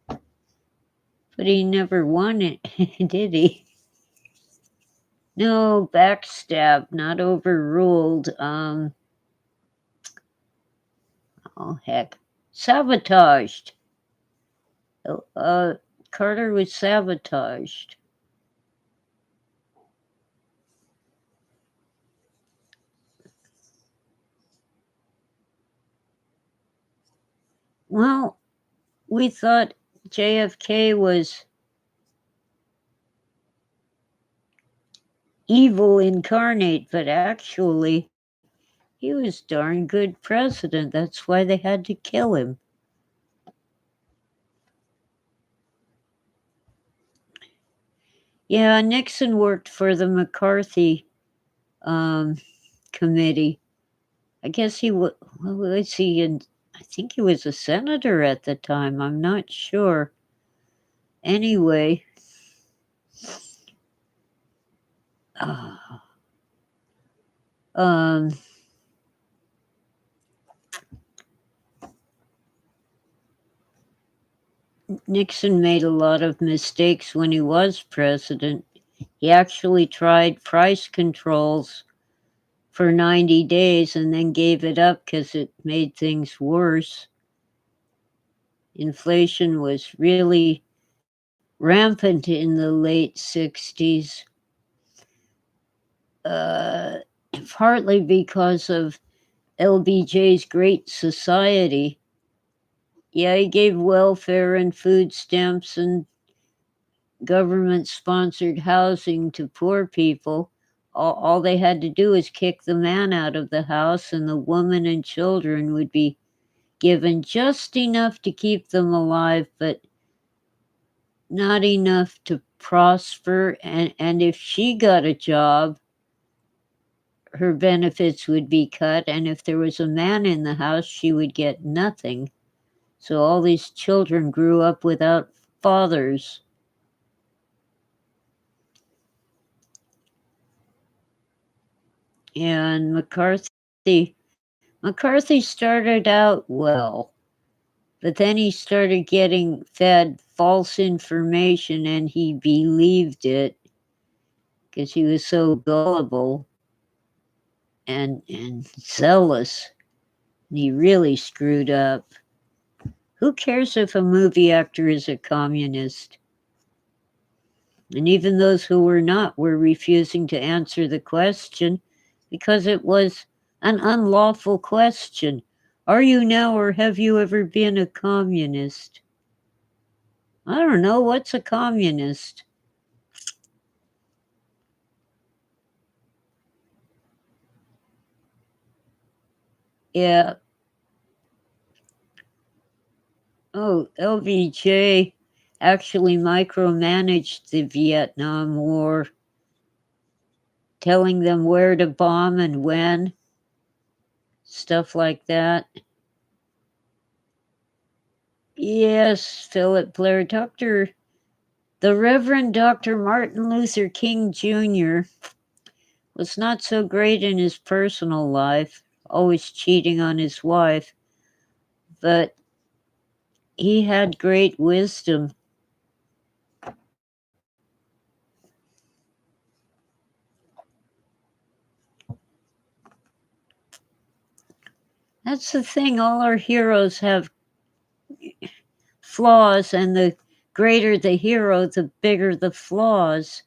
But he never won it, did he? No, backstab, not overruled. Oh, heck. Sabotaged. Carter was sabotaged. Well, we thought JFK was evil incarnate, but actually, he was darn good president. That's why they had to kill him. Yeah, Nixon worked for the McCarthy committee. I guess he was. Was he? I think he was a senator at the time. I'm not sure. Anyway, um, Nixon made a lot of mistakes when he was president. He actually tried price controls for 90 days and then gave it up because it made things worse. Inflation was really rampant in the late 60s, partly because of LBJ's Great Society. Yeah, he gave welfare and food stamps and government-sponsored housing to poor people. All they had to do was kick the man out of the house, and the woman and children would be given just enough to keep them alive, but not enough to prosper. And if she got a job, her benefits would be cut. And if there was a man in the house, she would get nothing. So all these children grew up without fathers. And McCarthy started out well, but then he started getting fed false information and he believed it because he was so gullible and zealous. And he really screwed up. Who cares if a movie actor is a communist? And even those who were not were refusing to answer the question because it was an unlawful question. Are you now or have you ever been a communist? I don't know. What's a communist? Yeah. Oh, LBJ actually micromanaged the Vietnam War, telling them where to bomb and when, stuff like that. Yes, Philip Blair. The Reverend Dr. Martin Luther King Jr. was not so great in his personal life, always cheating on his wife, but he had great wisdom. That's the thing, all our heroes have flaws, and the greater the hero, the bigger the flaws.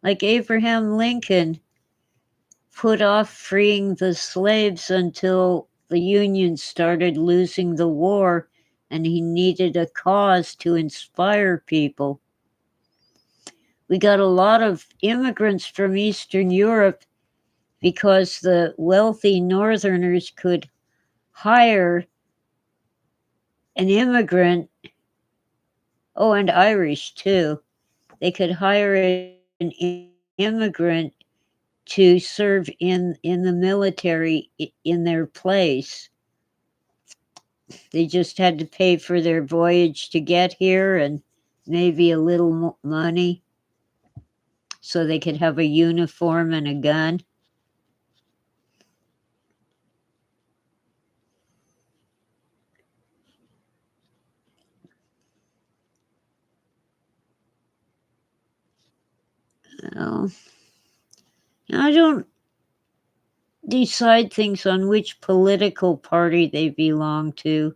Like Abraham Lincoln put off freeing the slaves until the Union started losing the war, and he needed a cause to inspire people. We got a lot of immigrants from Eastern Europe because the wealthy Northerners could hire an immigrant. Oh, and Irish too. They could hire an immigrant to serve in the military in their place. They just had to pay for their voyage to get here and maybe a little money so they could have a uniform and a gun. Well, I don't decide things on which political party they belong to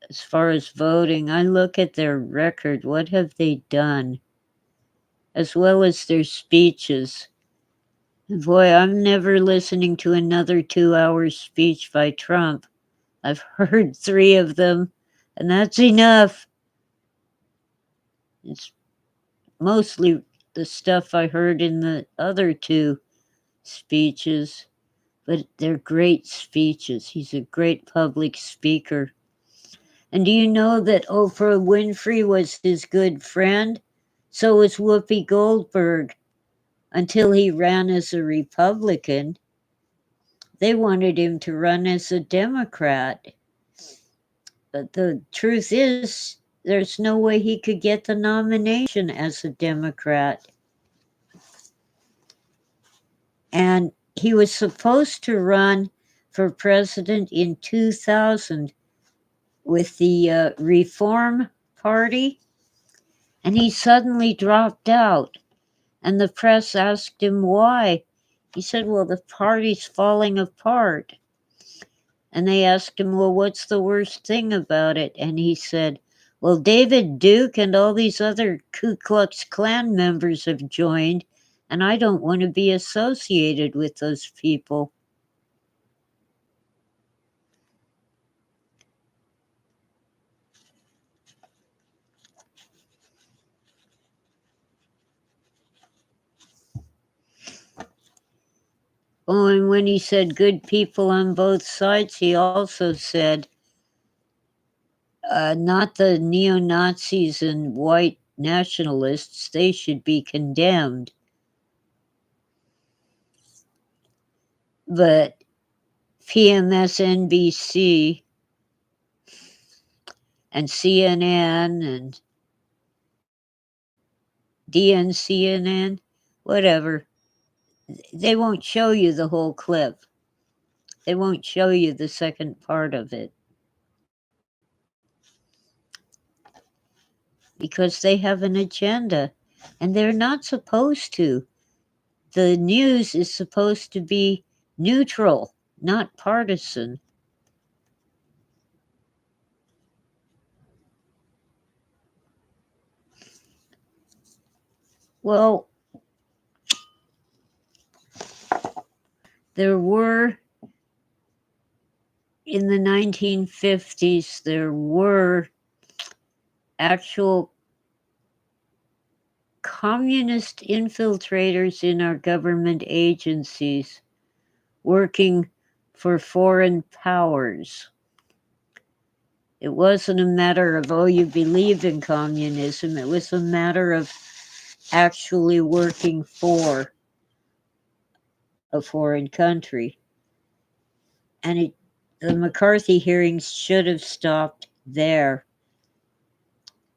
as far as voting. I look at their record. What have they done? As well as their speeches. And boy, I'm never listening to another 2 hour speech by Trump. I've heard 3 of them, and that's enough. It's mostly the stuff I heard in the other 2 speeches, but they're great speeches. He's a great public speaker. And do you know that Oprah Winfrey was his good friend? So was Whoopi Goldberg until he ran as a Republican. They wanted him to run as a Democrat. But the truth is, there's no way he could get the nomination as a Democrat. And he was supposed to run for president in 2000 with the Reform Party, and he suddenly dropped out. And the press asked him why. He said, well, the party's falling apart. And they asked him, well, what's the worst thing about it? And he said, well, David Duke and all these other Ku Klux Klan members have joined, and I don't want to be associated with those people. Oh, and when he said good people on both sides, he also said, not the neo-Nazis and white nationalists, they should be condemned. But PMSNBC and CNN and DNCNN, whatever, they won't show you the whole clip. They won't show you the second part of it because they have an agenda and they're not supposed to. The news is supposed to be neutral, not partisan. Well, there were, in the 1950s, there were actual communist infiltrators in our government agencies working for foreign powers. It wasn't a matter of, oh, you believe in communism. It was a matter of actually working for a foreign country. And the McCarthy hearings should have stopped there.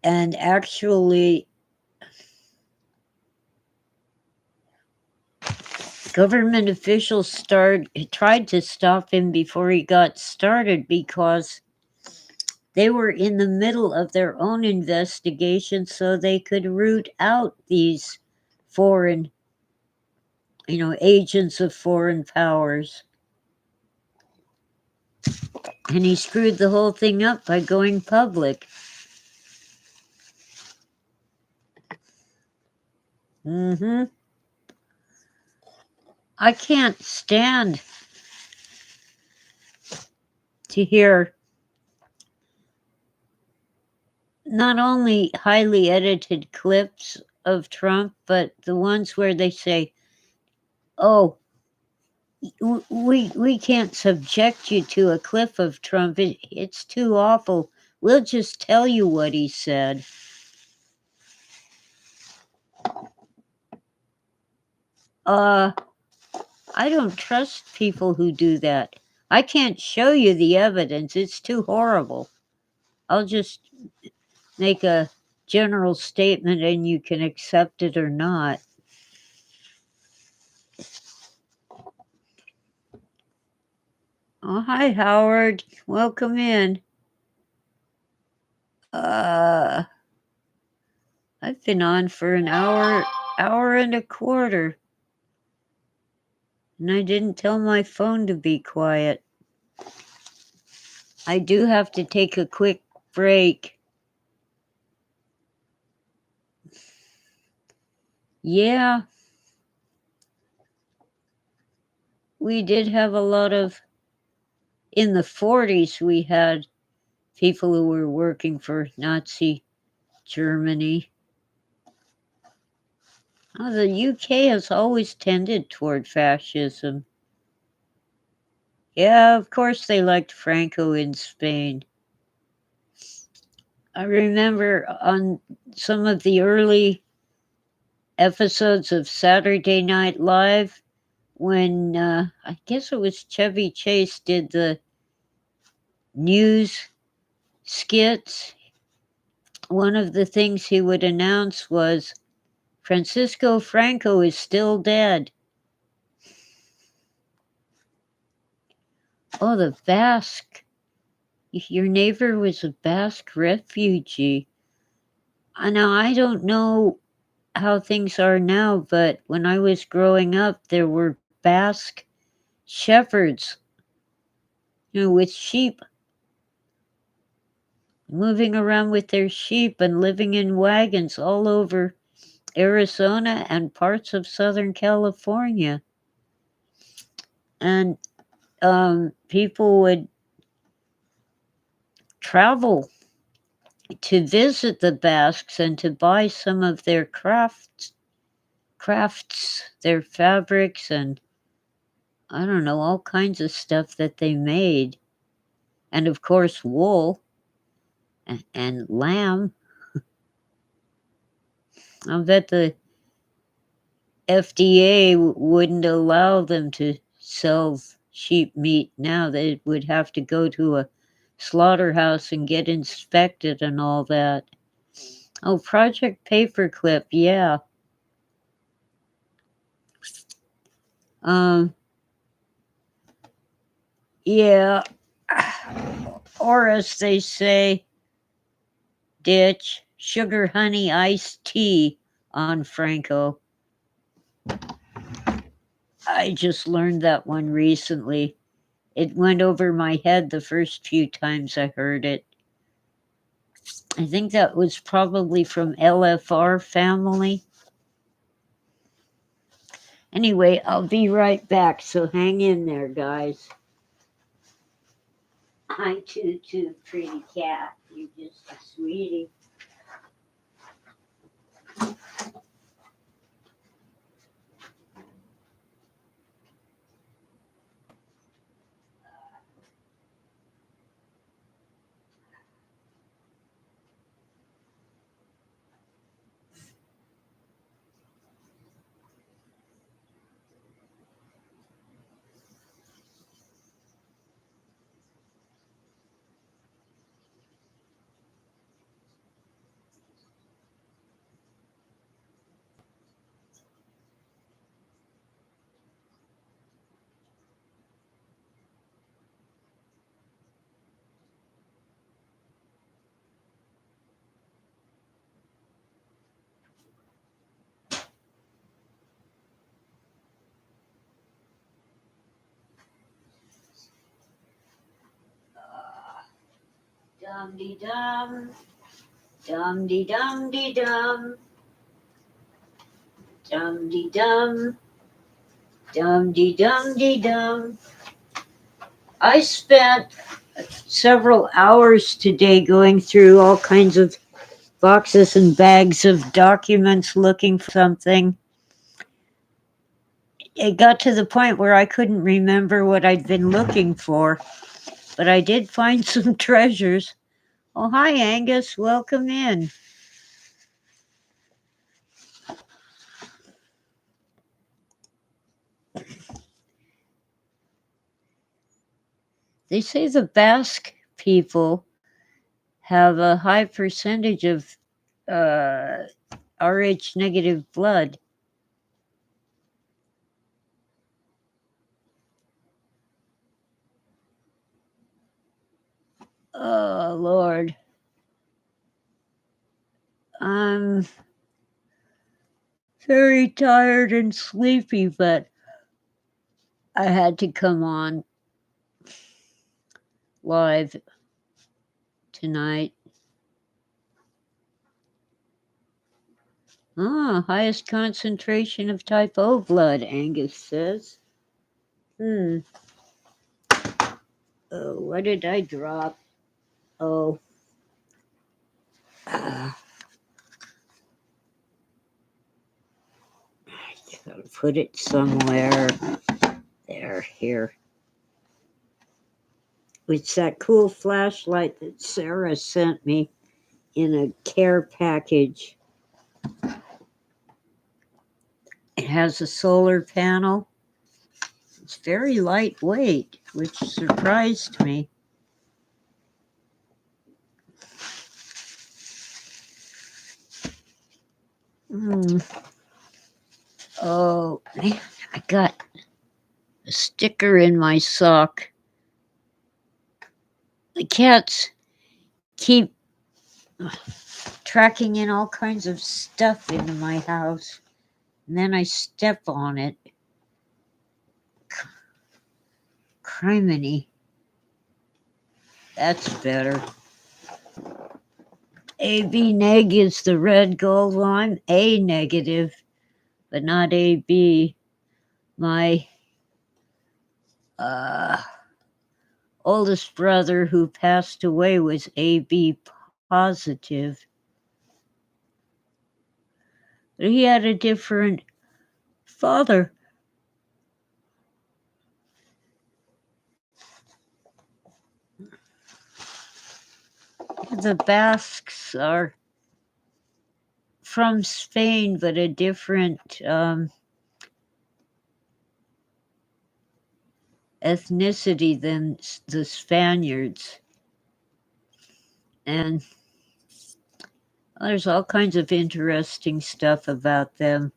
And actually, government officials tried to stop him before he got started because they were in the middle of their own investigation, so they could root out these foreign, agents of foreign powers. And he screwed the whole thing up by going public. I can't stand to hear not only highly edited clips of Trump, but the ones where they say, oh, we can't subject you to a clip of Trump. It's too awful. We'll just tell you what he said. I don't trust people who do that. I can't show you the evidence. It's too horrible. I'll just make a general statement and you can accept it or not. Oh, hi, Howard. Welcome in. I've been on for an hour and a quarter. And I didn't tell my phone to be quiet. I do have to take a quick break. Yeah. We did have a lot of, in the 40s, we had people who were working for Nazi Germany. Oh, the UK has always tended toward fascism. Yeah, of course they liked Franco in Spain. I remember on some of the early episodes of Saturday Night Live when I guess it was Chevy Chase did the news skits. One of the things he would announce was Francisco Franco is still dead. Oh, the Basque. Your neighbor was a Basque refugee. Now, I don't know how things are now, but when I was growing up, there were Basque shepherds, with sheep, moving around with their sheep and living in wagons all over Arizona and parts of Southern California. And people would travel to visit the Basques and to buy some of their crafts, their fabrics, and I don't know, all kinds of stuff that they made. And of course, wool and lamb. I'll bet the FDA wouldn't allow them to sell sheep meat now. They would have to go to a slaughterhouse and get inspected and all that. Oh, Project Paperclip, yeah. Yeah. Or as they say, ditch sugar honey iced tea on Franco. I just learned that one recently. It went over my head the first few times I heard it. I think that was probably from LFR family. Anyway, I'll be right back, so hang in there, guys. Hi, Tutu, pretty cat. You're just a sweetie. Dum-de-dum. Dum-de-dum-de-dum. Dum-de-dum. Dum-de-dum-de-dum. I spent several hours today going through all kinds of boxes and bags of documents looking for something. It got to the point where I couldn't remember what I'd been looking for, but I did find some treasures. Oh, hi, Angus. Welcome in. They say the Basque people have a high percentage of Rh negative blood. Oh, Lord. I'm very tired and sleepy, but I had to come on live tonight. Highest concentration of type O blood, Angus says. Oh, what did I drop? Oh. I gotta put it somewhere. There, here. It's that cool flashlight that Sarah sent me in a care package. It has a solar panel. It's very lightweight, which surprised me. Oh, man, I got a sticker in my sock. The cats keep tracking in all kinds of stuff into my house, and then I step on it. Criminy. That's better. AB neg is the red gold. Well, I'm A negative, but not AB. My oldest brother who passed away was AB positive. But he had a different father. The Basques are from Spain, but a different ethnicity than the Spaniards. And there's all kinds of interesting stuff about them.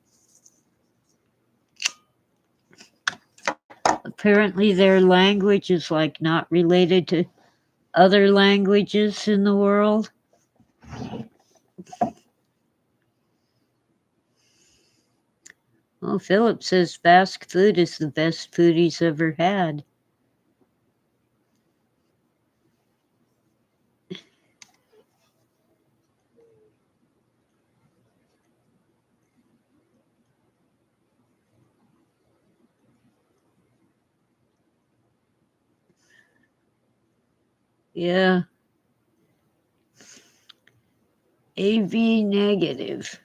Apparently their language is like not related to other languages in the world. Well, Philip says Basque food is the best food he's ever had. Yeah. AB negative.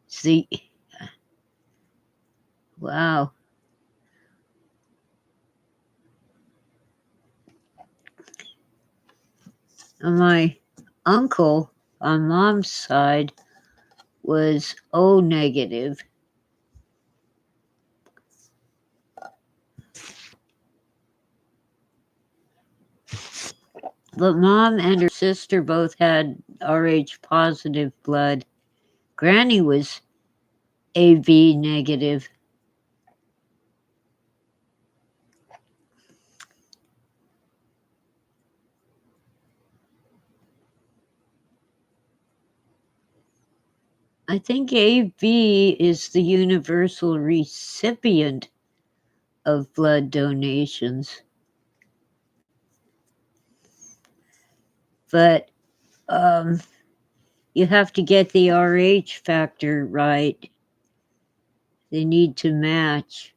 See, wow. My uncle on mom's side was O negative. But mom and her sister both had Rh positive blood. Granny was AB negative. I think AB is the universal recipient of blood donations. but you have to get the RH factor right. They need to match.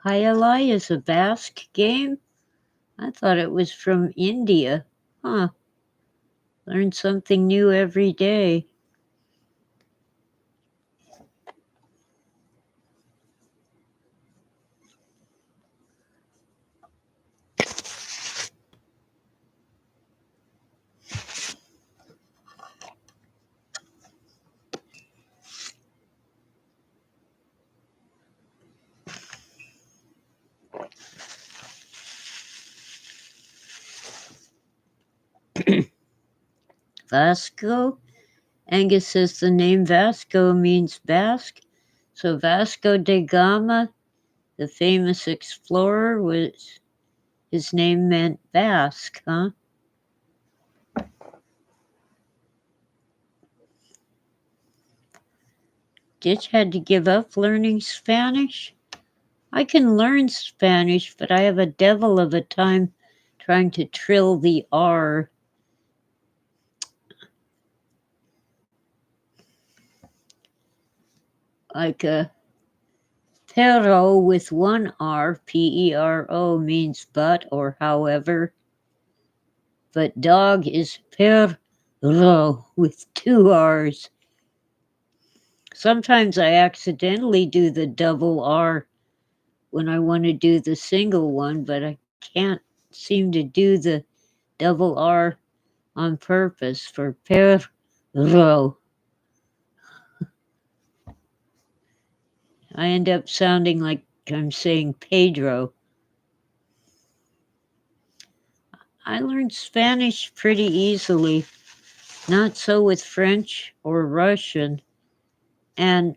Hayalai is a Basque game? I thought it was from India. Huh. Learn something new every day. Vasco? Angus says the name Vasco means Basque. So Vasco da Gama, the famous explorer, was his name meant Basque, huh? Ditch had to give up learning Spanish. I can learn Spanish, but I have a devil of a time trying to trill the R. Like a pero with one R, P-E-R-O, means but or however. But dog is perro with two R's. Sometimes I accidentally do the double R when I want to do the single one, but I can't seem to do the double R on purpose for perro. I end up sounding like I'm saying Pedro. I learned Spanish pretty easily, not so with French or Russian. And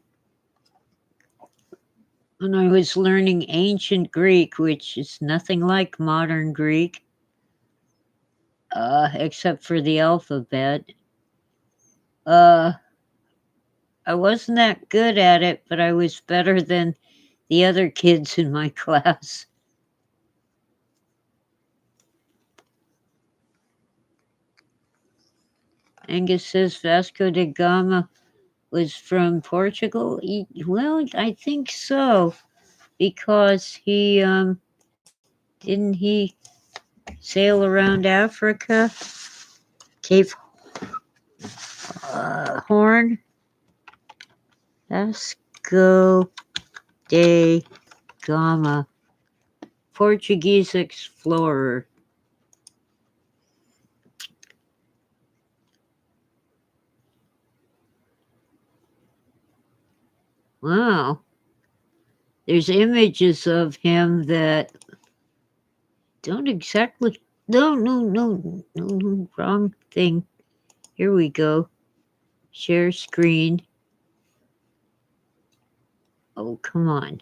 when I was learning ancient Greek, which is nothing like modern Greek, except for the alphabet, I wasn't that good at it, but I was better than the other kids in my class. Angus says Vasco da Gama was from Portugal. Well, I think so, because he didn't he sail around Africa, Cape Horn, Vasco da Gama, Portuguese explorer. Wow. There's images of him that don't exactly. No, wrong thing. Here we go. Share screen. Oh, come on.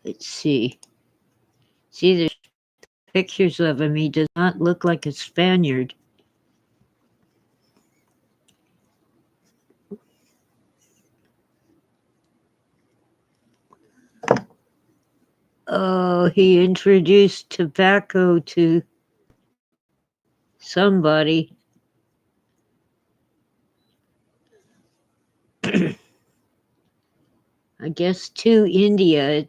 Let's see. See, there's pictures of him. He does not look like a Spaniard. Oh, he introduced tobacco to somebody. I guess to India.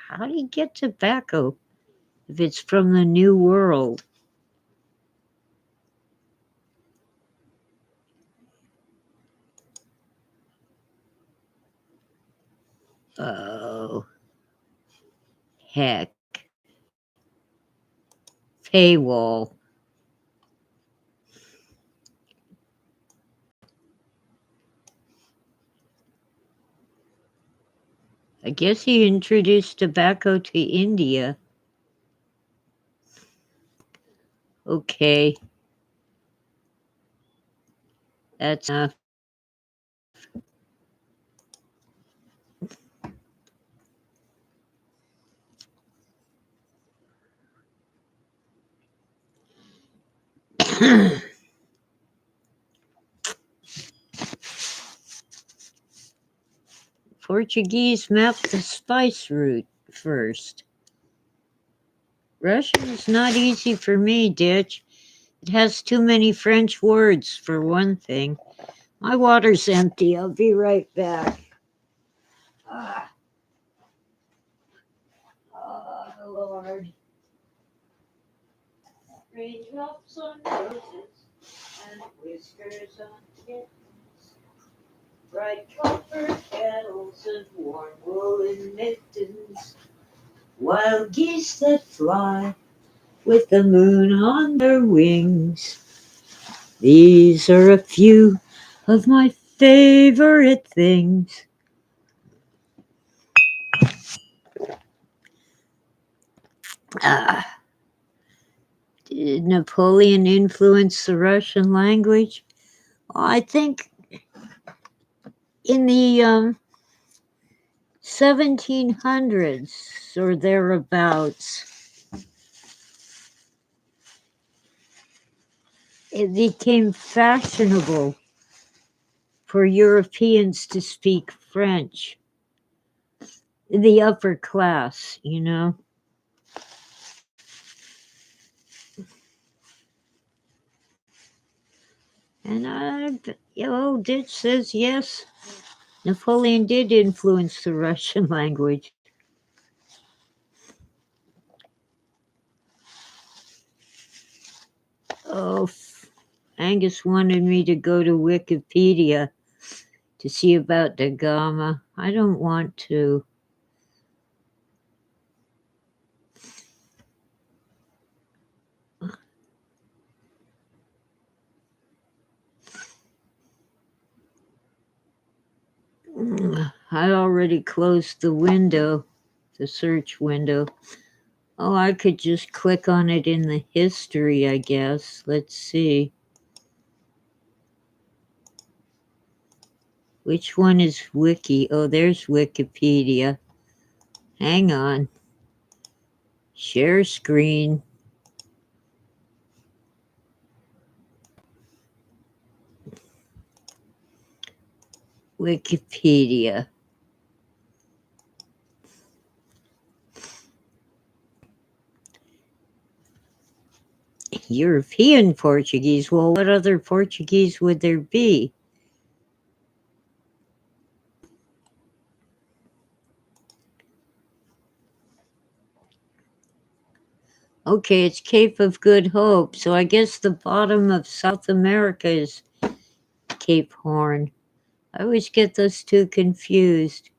How do you get tobacco if it's from the New World? Oh, heck. Paywall. I guess he introduced tobacco to India. Okay. That's enough. Portuguese mapped the spice route first. Russian is not easy for me, Ditch. It has too many French words, for one thing. My water's empty. I'll be right back. Ah, oh, Lord. Raindrops on roses and whiskers on kittens. Bright copper kettles and warm woolen mittens. Wild geese that fly with the moon on their wings. These are a few of my favorite things. Ah, did Napoleon influence the Russian language? I think in the 1700s or thereabouts, it became fashionable for Europeans to speak French. The upper class, you know. And Ditch says yes, Napoleon did influence the Russian language. Oh, Angus wanted me to go to Wikipedia to see about Da Gama. I don't want to. I already closed the window, the search window. Oh, I could just click on it in the history, I guess. Let's see. Which one is Wiki? Oh, there's Wikipedia. Hang on. Share screen. Wikipedia. European Portuguese. Well, what other Portuguese would there be? Okay, it's Cape of Good Hope. So I guess the bottom of South America is Cape Horn. I always get those two confused.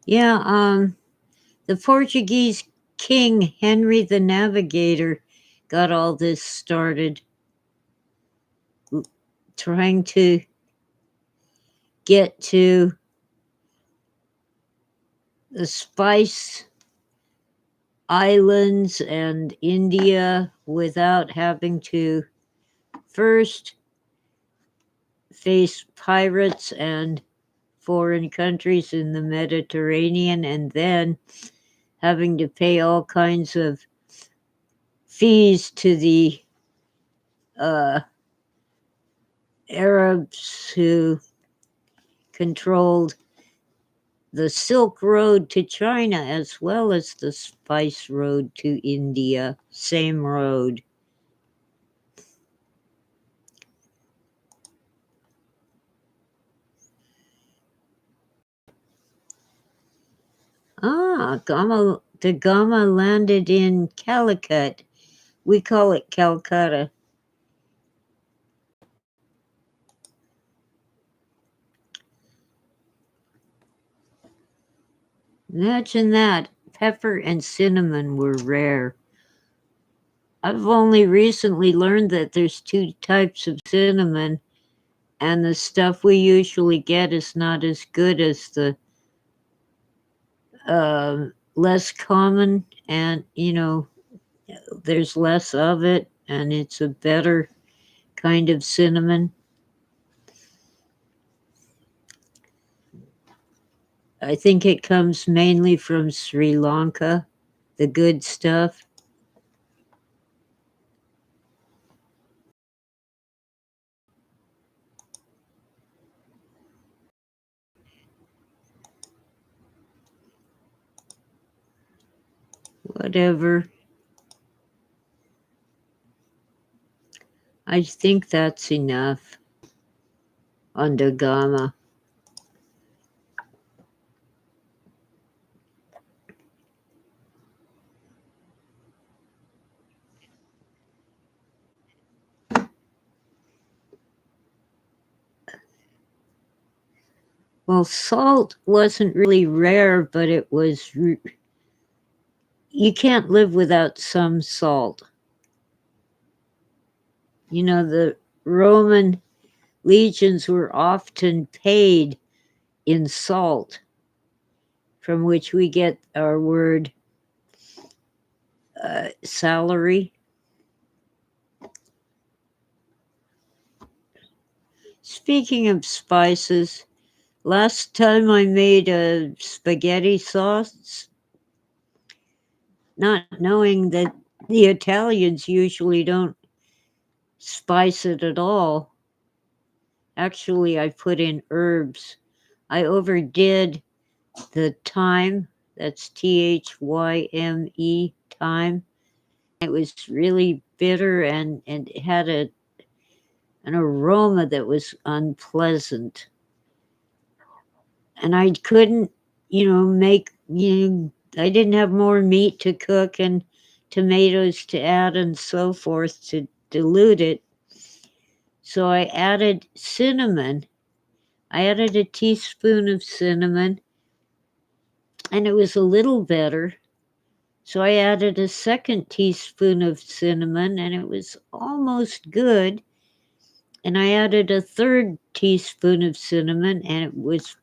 Yeah, the Portuguese king Henry the Navigator got all this started, trying to get to the Spice Islands and India without having to first face pirates and foreign countries in the Mediterranean, and then having to pay all kinds of fees to the Arabs who controlled the Silk Road to China as well as the Spice Road to India. Same road. Da Gama landed in Calicut. We call it Calcutta. Imagine that. Pepper and cinnamon were rare. I've only recently learned that there's two types of cinnamon, and the stuff we usually get is not as good as the less common, and there's less of it, and it's a better kind of cinnamon. I think it comes mainly from Sri Lanka. the good stuff. Whatever. I think that's enough on the gamma. Well, salt wasn't really rare, but it was. You can't live without some salt. You know, the Roman legions were often paid in salt, from which we get our word salary. Speaking of spices, last time I made a spaghetti sauce, not knowing that the Italians usually don't spice it at all. Actually, I put in herbs. I overdid the thyme. That's THYME, thyme. It was really bitter and it had an aroma that was unpleasant. And I couldn't, I didn't have more meat to cook and tomatoes to add and so forth to dilute it. So I added cinnamon. I added a teaspoon of cinnamon and it was a little better. So I added a second teaspoon of cinnamon and it was almost good. And I added a third teaspoon of cinnamon and it was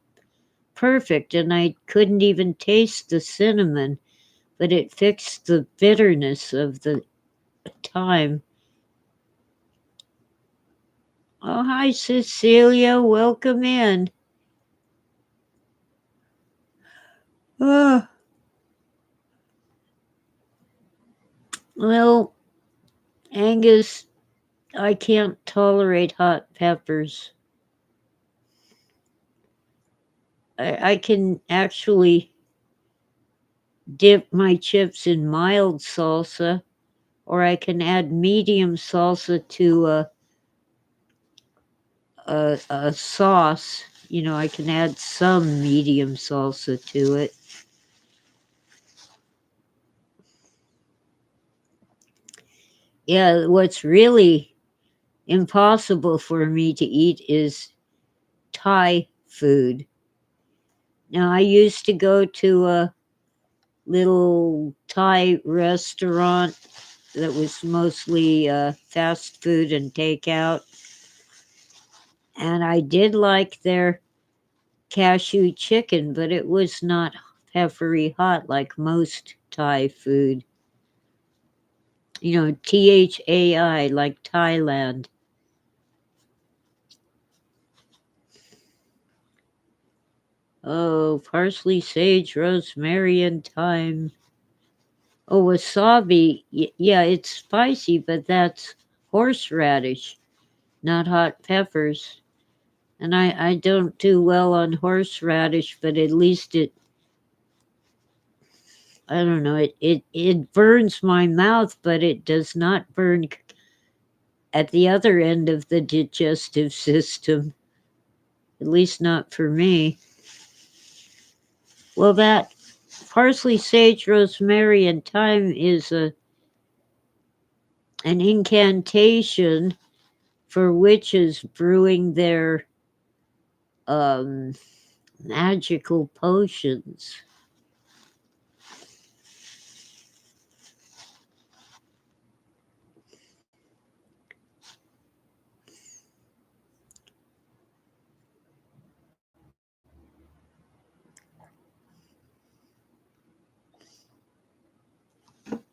perfect. And I couldn't even taste the cinnamon, but it fixed the bitterness of the thyme. Oh, hi, Cecilia. Welcome in. Oh. Well, Angus, I can't tolerate hot peppers. I can actually dip my chips in mild salsa, or I can add medium salsa to a sauce. I can add some medium salsa to it. Yeah, what's really impossible for me to eat is Thai food. Now, I used to go to a little Thai restaurant that was mostly fast food and takeout. And I did like their cashew chicken, but it was not peppery hot like most Thai food. THAI, like Thailand. Oh, parsley, sage, rosemary, and thyme. Oh, wasabi. Yeah, it's spicy, but that's horseradish, not hot peppers. And I don't do well on horseradish, but at least I don't know, it burns my mouth, but it does not burn at the other end of the digestive system. At least not for me. Well, that parsley, sage, rosemary, and thyme is an incantation for witches brewing their magical potions.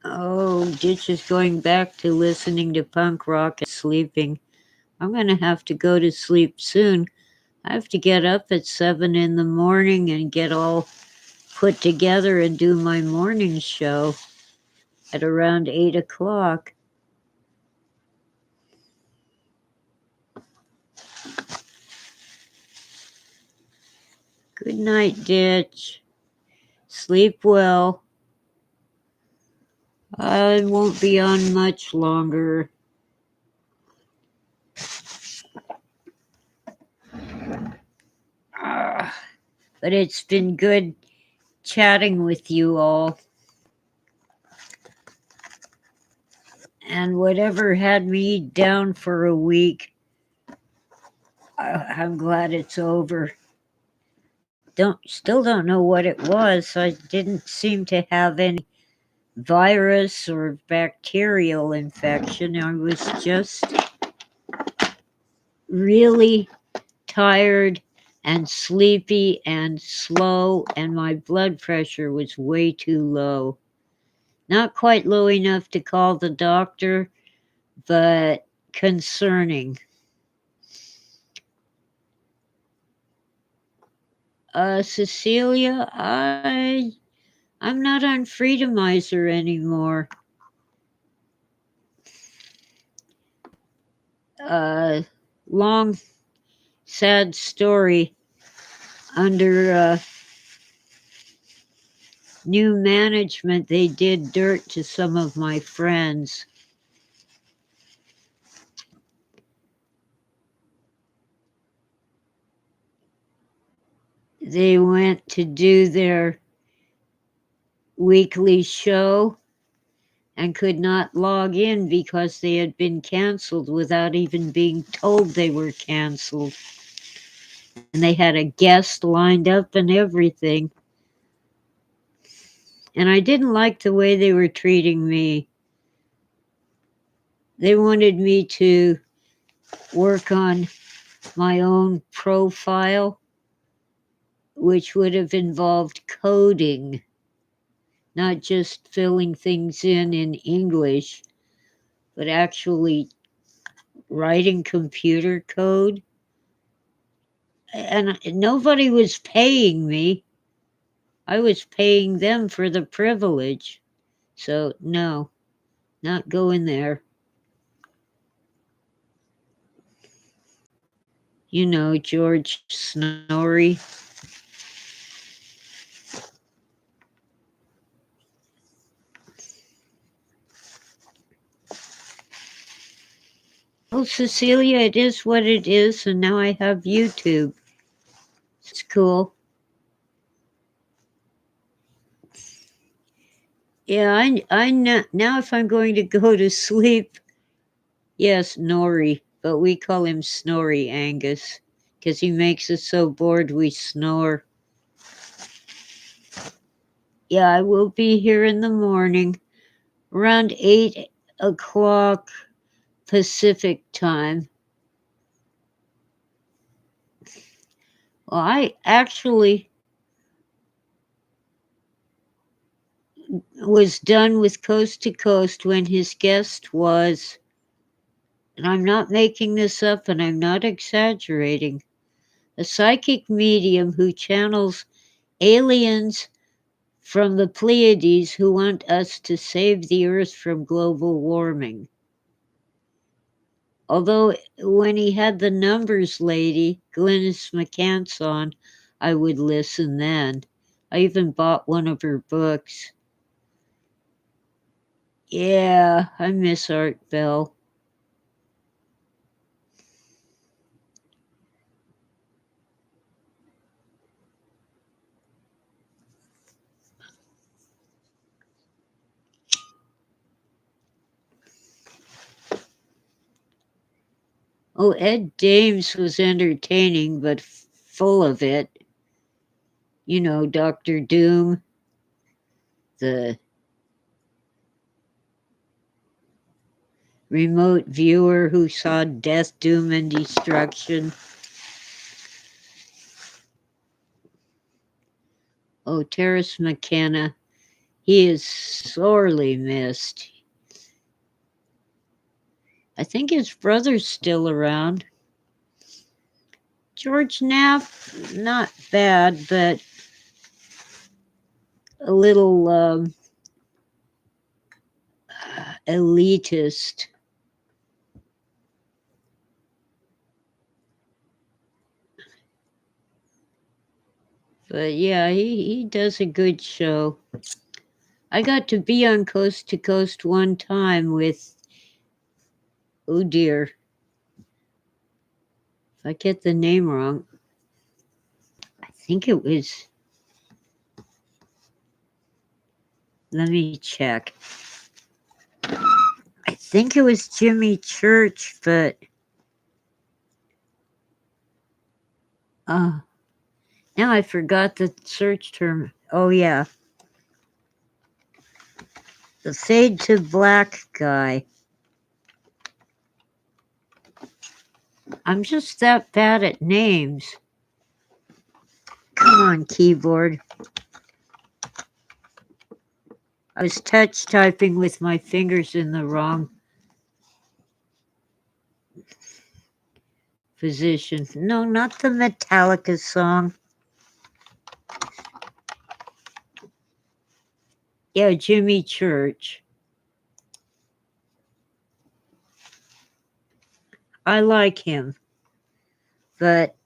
Oh, Ditch is going back to listening to punk rock and sleeping. I'm going to have to go to sleep soon. I have to get up at 7 in the morning and get all put together and do my morning show. at around 8 o'clock. Good night, Ditch. Sleep well. I won't be on much longer. But it's been good chatting with you all. And whatever had me down for a week, I'm glad it's over. Still don't know what it was. I didn't seem to have any virus or bacterial infection. I was just really tired and sleepy and slow, and my blood pressure was way too low. Not quite low enough to call the doctor, but concerning. Cecilia, I'm not on Freedomizer anymore. Long, sad story. Under new management, they did dirt to some of my friends. They went to do their weekly show and could not log in because they had been canceled without even being told they were canceled. And they had a guest lined up and everything. And I didn't like the way they were treating me. They wanted me to work on my own profile, which would have involved coding, not just filling things in English, but actually writing computer code. And nobody was paying me. I was paying them for the privilege. So, no, not going there. You know, George Snorri. Oh, Cecilia, it is what it is, and now I have YouTube. It's cool. Yeah, I know now if I'm going to go to sleep. Yes, Nori, but we call him Snorri Angus because he makes us so bored we snore. Yeah, I will be here in the morning around 8 o'clock Pacific time. Well, I actually was done with Coast to Coast when his guest was, and I'm not making this up and I'm not exaggerating, a psychic medium who channels aliens from the Pleiades who want us to save the Earth from global warming. Although when he had the numbers lady, Glynis McCants, on, I would listen then. I even bought one of her books. Yeah, I miss Art Bell. Oh, Ed Dames was entertaining, but full of it. You know, Dr. Doom, the remote viewer who saw death, doom, and destruction. Oh, Terrace McKenna, he is sorely missed. I think his brother's still around. George Knapp, not bad, but a little elitist. But yeah, he does a good show. I got to be on Coast to Coast one time with, oh dear, if I get the name wrong, I think it was, let me check. I think it was Jimmy Church, but now I forgot the search term. Oh yeah, the Fade to Black guy. I'm just that bad at names. Come on, keyboard. I was touch typing with my fingers in the wrong position. No, not the Metallica song. Yeah, Jimmy Church. I like him, but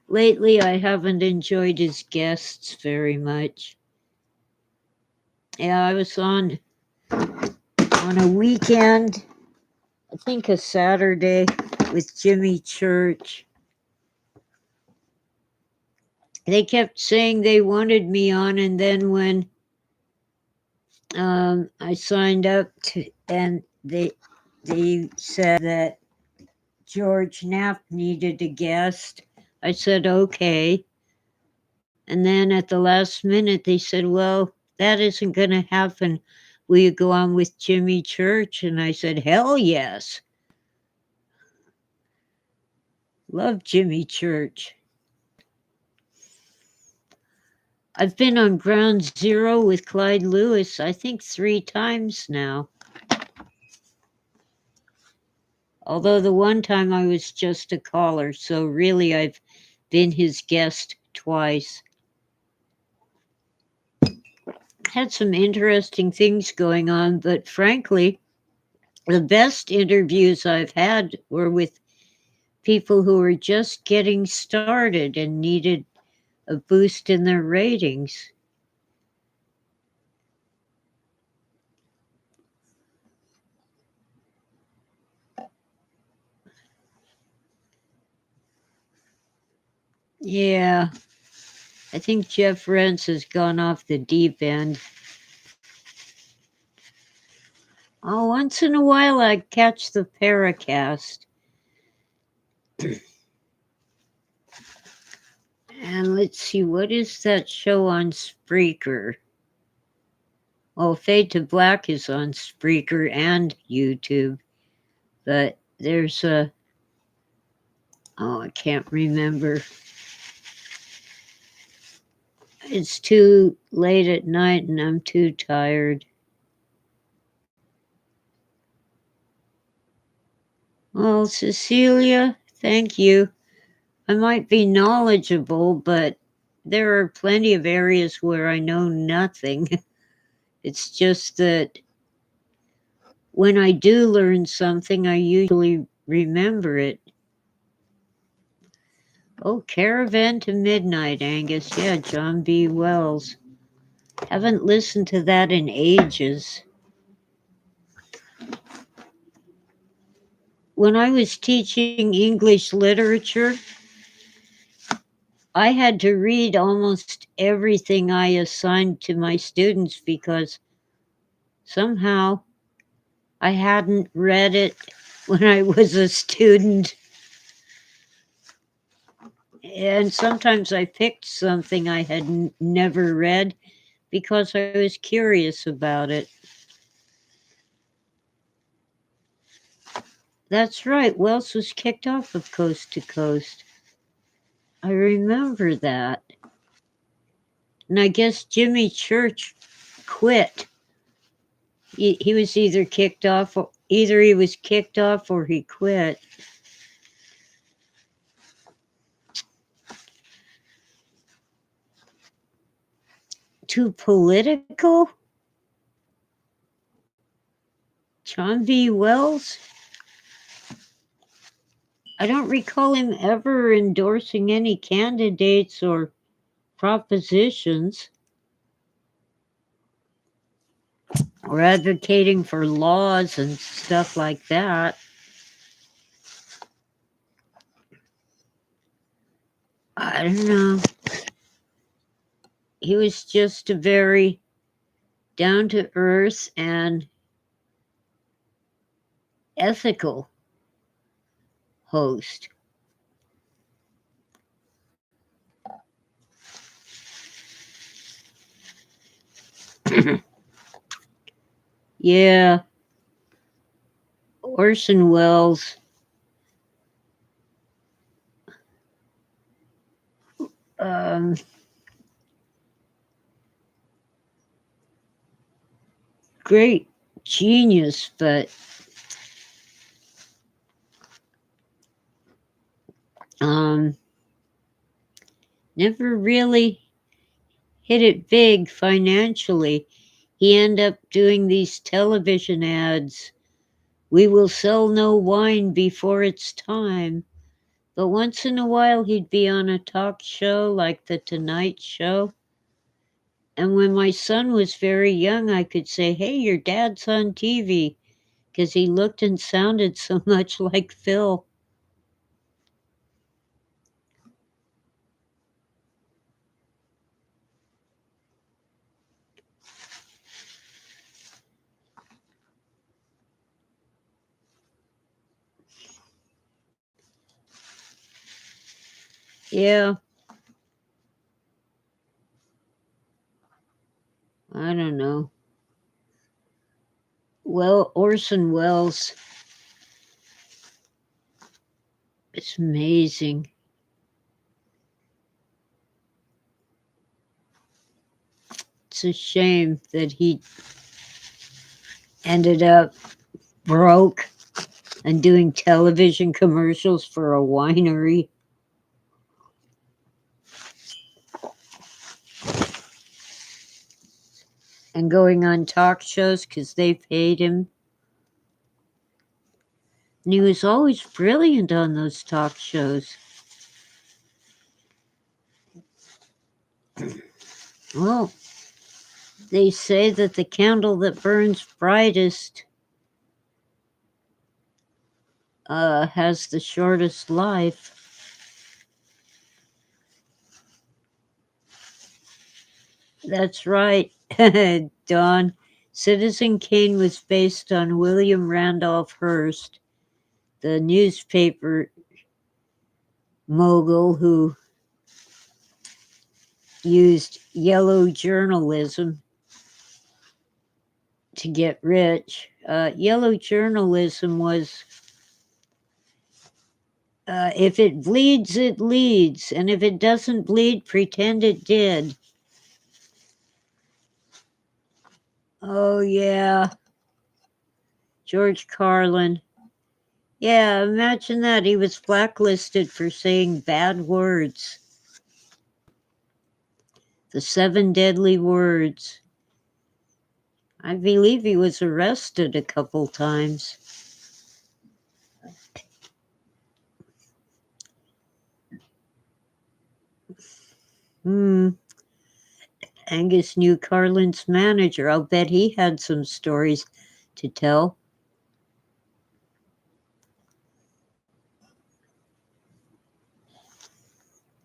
lately I haven't enjoyed his guests very much. Yeah, I was on a weekend, I think a Saturday, with Jimmy Church. They kept saying they wanted me on, and then when I signed up to, and they said that George Knapp needed a guest, I said okay. And then at the last minute, they said, well, that isn't going to happen. Will you go on with Jimmy Church? And I said, hell yes. Love Jimmy Church. I've been on Ground Zero with Clyde Lewis, I think 3 times now. Although the one time I was just a caller, so really I've been his guest twice. Had some interesting things going on, but frankly, the best interviews I've had were with people who were just getting started and needed a boost in their ratings. Yeah, I think Jeff Rentz has gone off the deep end. Oh, once in a while I catch the Paracast. And let's see, what is that show on Spreaker? Well, Fade to Black is on Spreaker and YouTube, but there's I can't remember. It's too late at night and I'm too tired. Well, Cecilia, thank you. I might be knowledgeable, but there are plenty of areas where I know nothing. It's just that when I do learn something, I usually remember it. Oh, Caravan to Midnight, Angus. Yeah, John B. Wells. Haven't listened to that in ages. When I was teaching English literature, I had to read almost everything I assigned to my students because somehow I hadn't read it when I was a student. And sometimes I picked something I had never read because I was curious about it. That's right, Wells was kicked off of Coast to Coast. I remember that. And I guess Jimmy Church quit. He was either kicked off, or either he was kicked off or he quit. Too political? John B. Wells? I don't recall him ever endorsing any candidates or propositions or advocating for laws and stuff like that. I don't know. He was just a very down to earth and ethical host. Yeah, Orson Welles. Um, Great genius, but never really hit it big financially. He ended up doing these television ads. We will sell no wine before it's time. But once in a while, he'd be on a talk show like The Tonight Show. And when my son was very young, I could say, hey, your dad's on TV, because he looked and sounded so much like Phil. Yeah. I don't know. Well, Orson Welles, it's amazing. It's a shame that he ended up broke and doing television commercials for a winery. And going on talk shows because they paid him. And he was always brilliant on those talk shows. Well, they say that the candle that burns brightest has the shortest life. That's right, Don. Citizen Kane was based on William Randolph Hearst, the newspaper mogul who used yellow journalism to get rich. Yellow journalism was if it bleeds, it leads. And if it doesn't bleed, pretend it did. Oh, yeah. George Carlin. Yeah, imagine that. He was blacklisted for saying bad words. The 7 deadly words. I believe he was arrested a couple times. Angus knew Carlin's manager. I'll bet he had some stories to tell.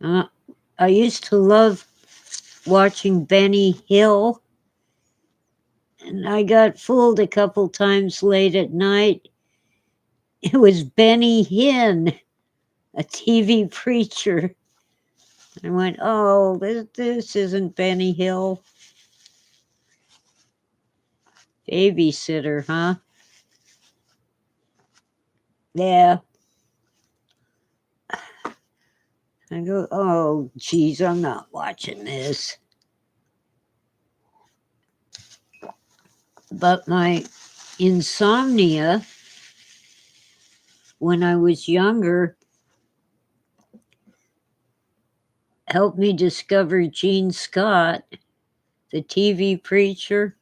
I used to love watching Benny Hill, and I got fooled a couple times late at night. It was Benny Hinn, a TV preacher. I went, oh, this isn't Benny Hill. Babysitter, huh? Yeah. I go, oh, geez, I'm not watching this. But my insomnia when I was younger helped me discover Gene Scott, the TV preacher.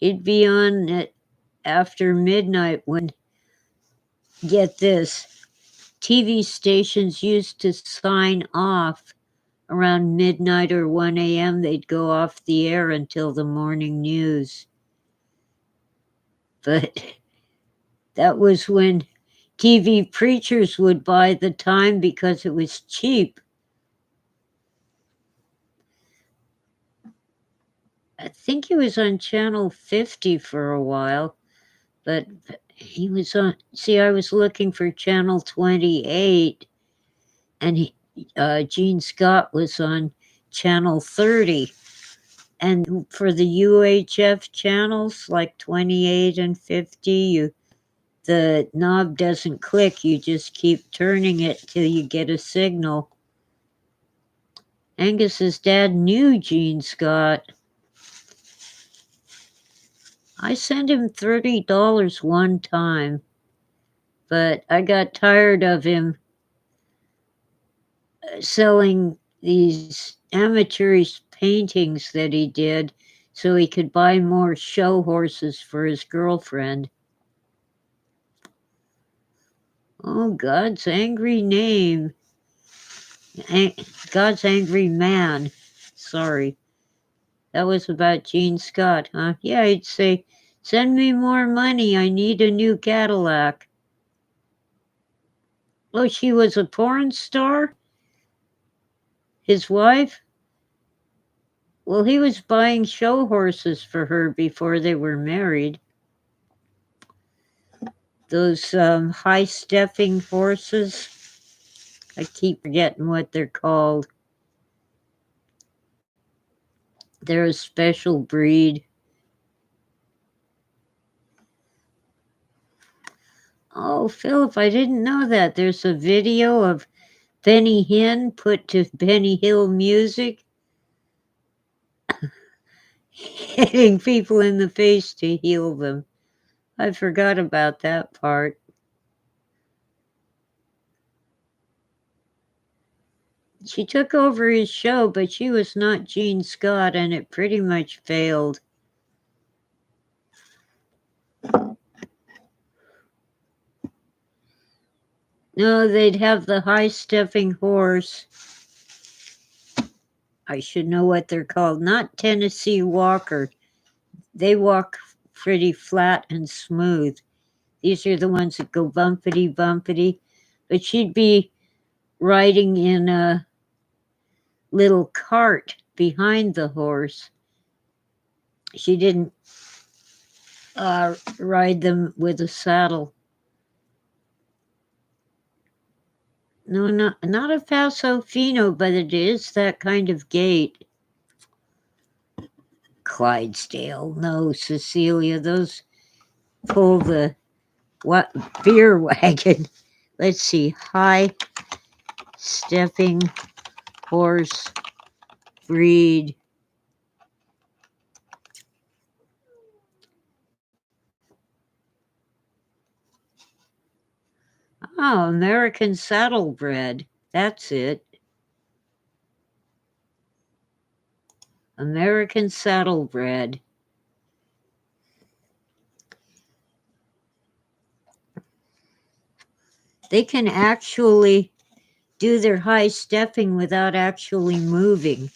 He'd be on at after midnight when, get this, TV stations used to sign off around midnight or 1 a.m. They'd go off the air until the morning news. But that was when TV preachers would buy the time because it was cheap. I think he was on Channel 50 for a while, but he was on, see, I was looking for Channel 28, and Gene Scott was on Channel 30. And for the UHF channels, like 28 and 50, the knob doesn't click. You just keep turning it till you get a signal. Angus's dad knew Gene Scott. I sent him $30 one time, but I got tired of him selling these amateurish paintings that he did so he could buy more show horses for his girlfriend. Oh, God's angry name. God's angry man. Sorry. That was about Gene Scott, huh? Yeah, he'd say, send me more money. I need a new Cadillac. Oh, she was a porn star? His wife? Well, he was buying show horses for her before they were married. Those high-stepping horses. I keep forgetting what they're called. They're a special breed. Oh, Philip, I didn't know that. There's a video of Benny Hinn put to Benny Hill music, hitting people in the face to heal them. I forgot about that part. She took over his show, but she was not Gene Scott, and it pretty much failed. No, they'd have the high-stepping horse. I should know what they're called. Not Tennessee Walker. They walk pretty flat and smooth. These are the ones that go bumpity, bumpity. But she'd be riding in a little cart behind the horse. She didn't ride them with a saddle. No, not a Paso Fino, but it is that kind of gait. Clydesdale, no, Cecilia, those pull the beer wagon. Let's see, high stepping horse breed. Oh, American Saddlebred. That's it. American Saddlebred. They can actually do their high stepping without actually moving.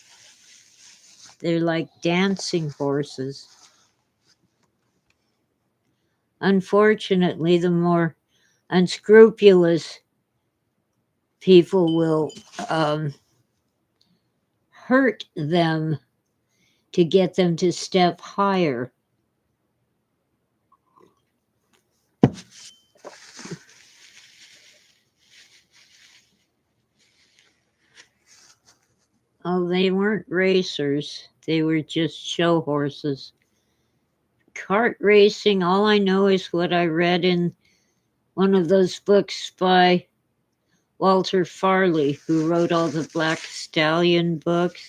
They're like dancing horses. Unfortunately, the more unscrupulous people will hurt them to get them to step higher. Oh, they weren't racers. They were just show horses. Kart racing, all I know is what I read in one of those books by Walter Farley, who wrote all the Black Stallion books.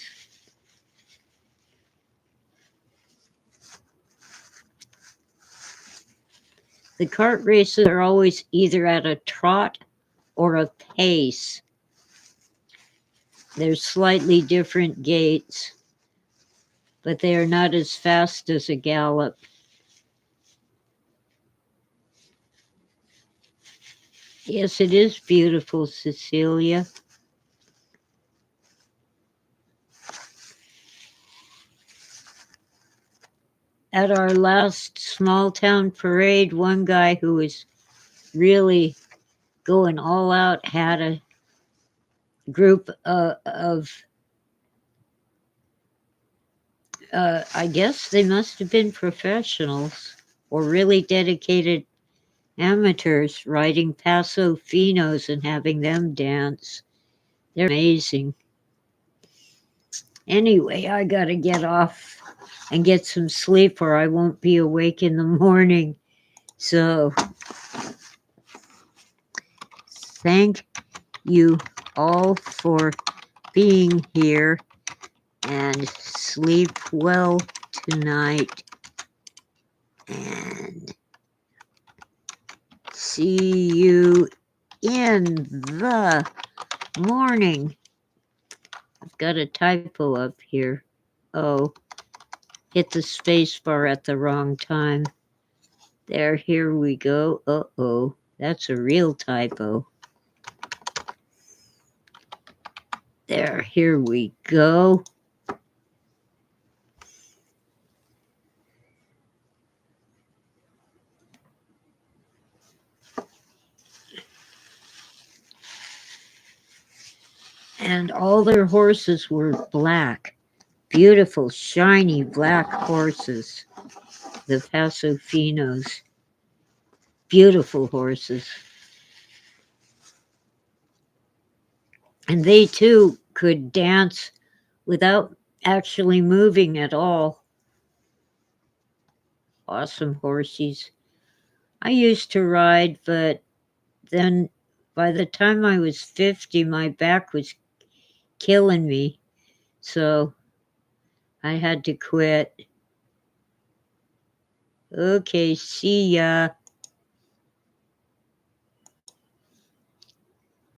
The kart races are always either at a trot or a pace. They're slightly different gaits, but they are not as fast as a gallop. Yes, it is beautiful, Cecilia. At our last small town parade, one guy who was really going all out had a group of I guess they must have been professionals or really dedicated amateurs riding Paso Finos and having them dance. They're amazing. Anyway, I gotta get off and get some sleep or I won't be awake in the morning. So, thank you all for being here and sleep well tonight. And see you in the morning. I've got a typo up here. Oh, hit the space bar at the wrong time. There, here we go. Uh-oh, that's a real typo. There, here we go. And all their horses were black. Beautiful, shiny black horses. The Paso Finos. Beautiful horses. And they too could dance without actually moving at all. Awesome horses. I used to ride, but then by the time I was 50, my back was killing me. So I had to quit. Okay, see ya.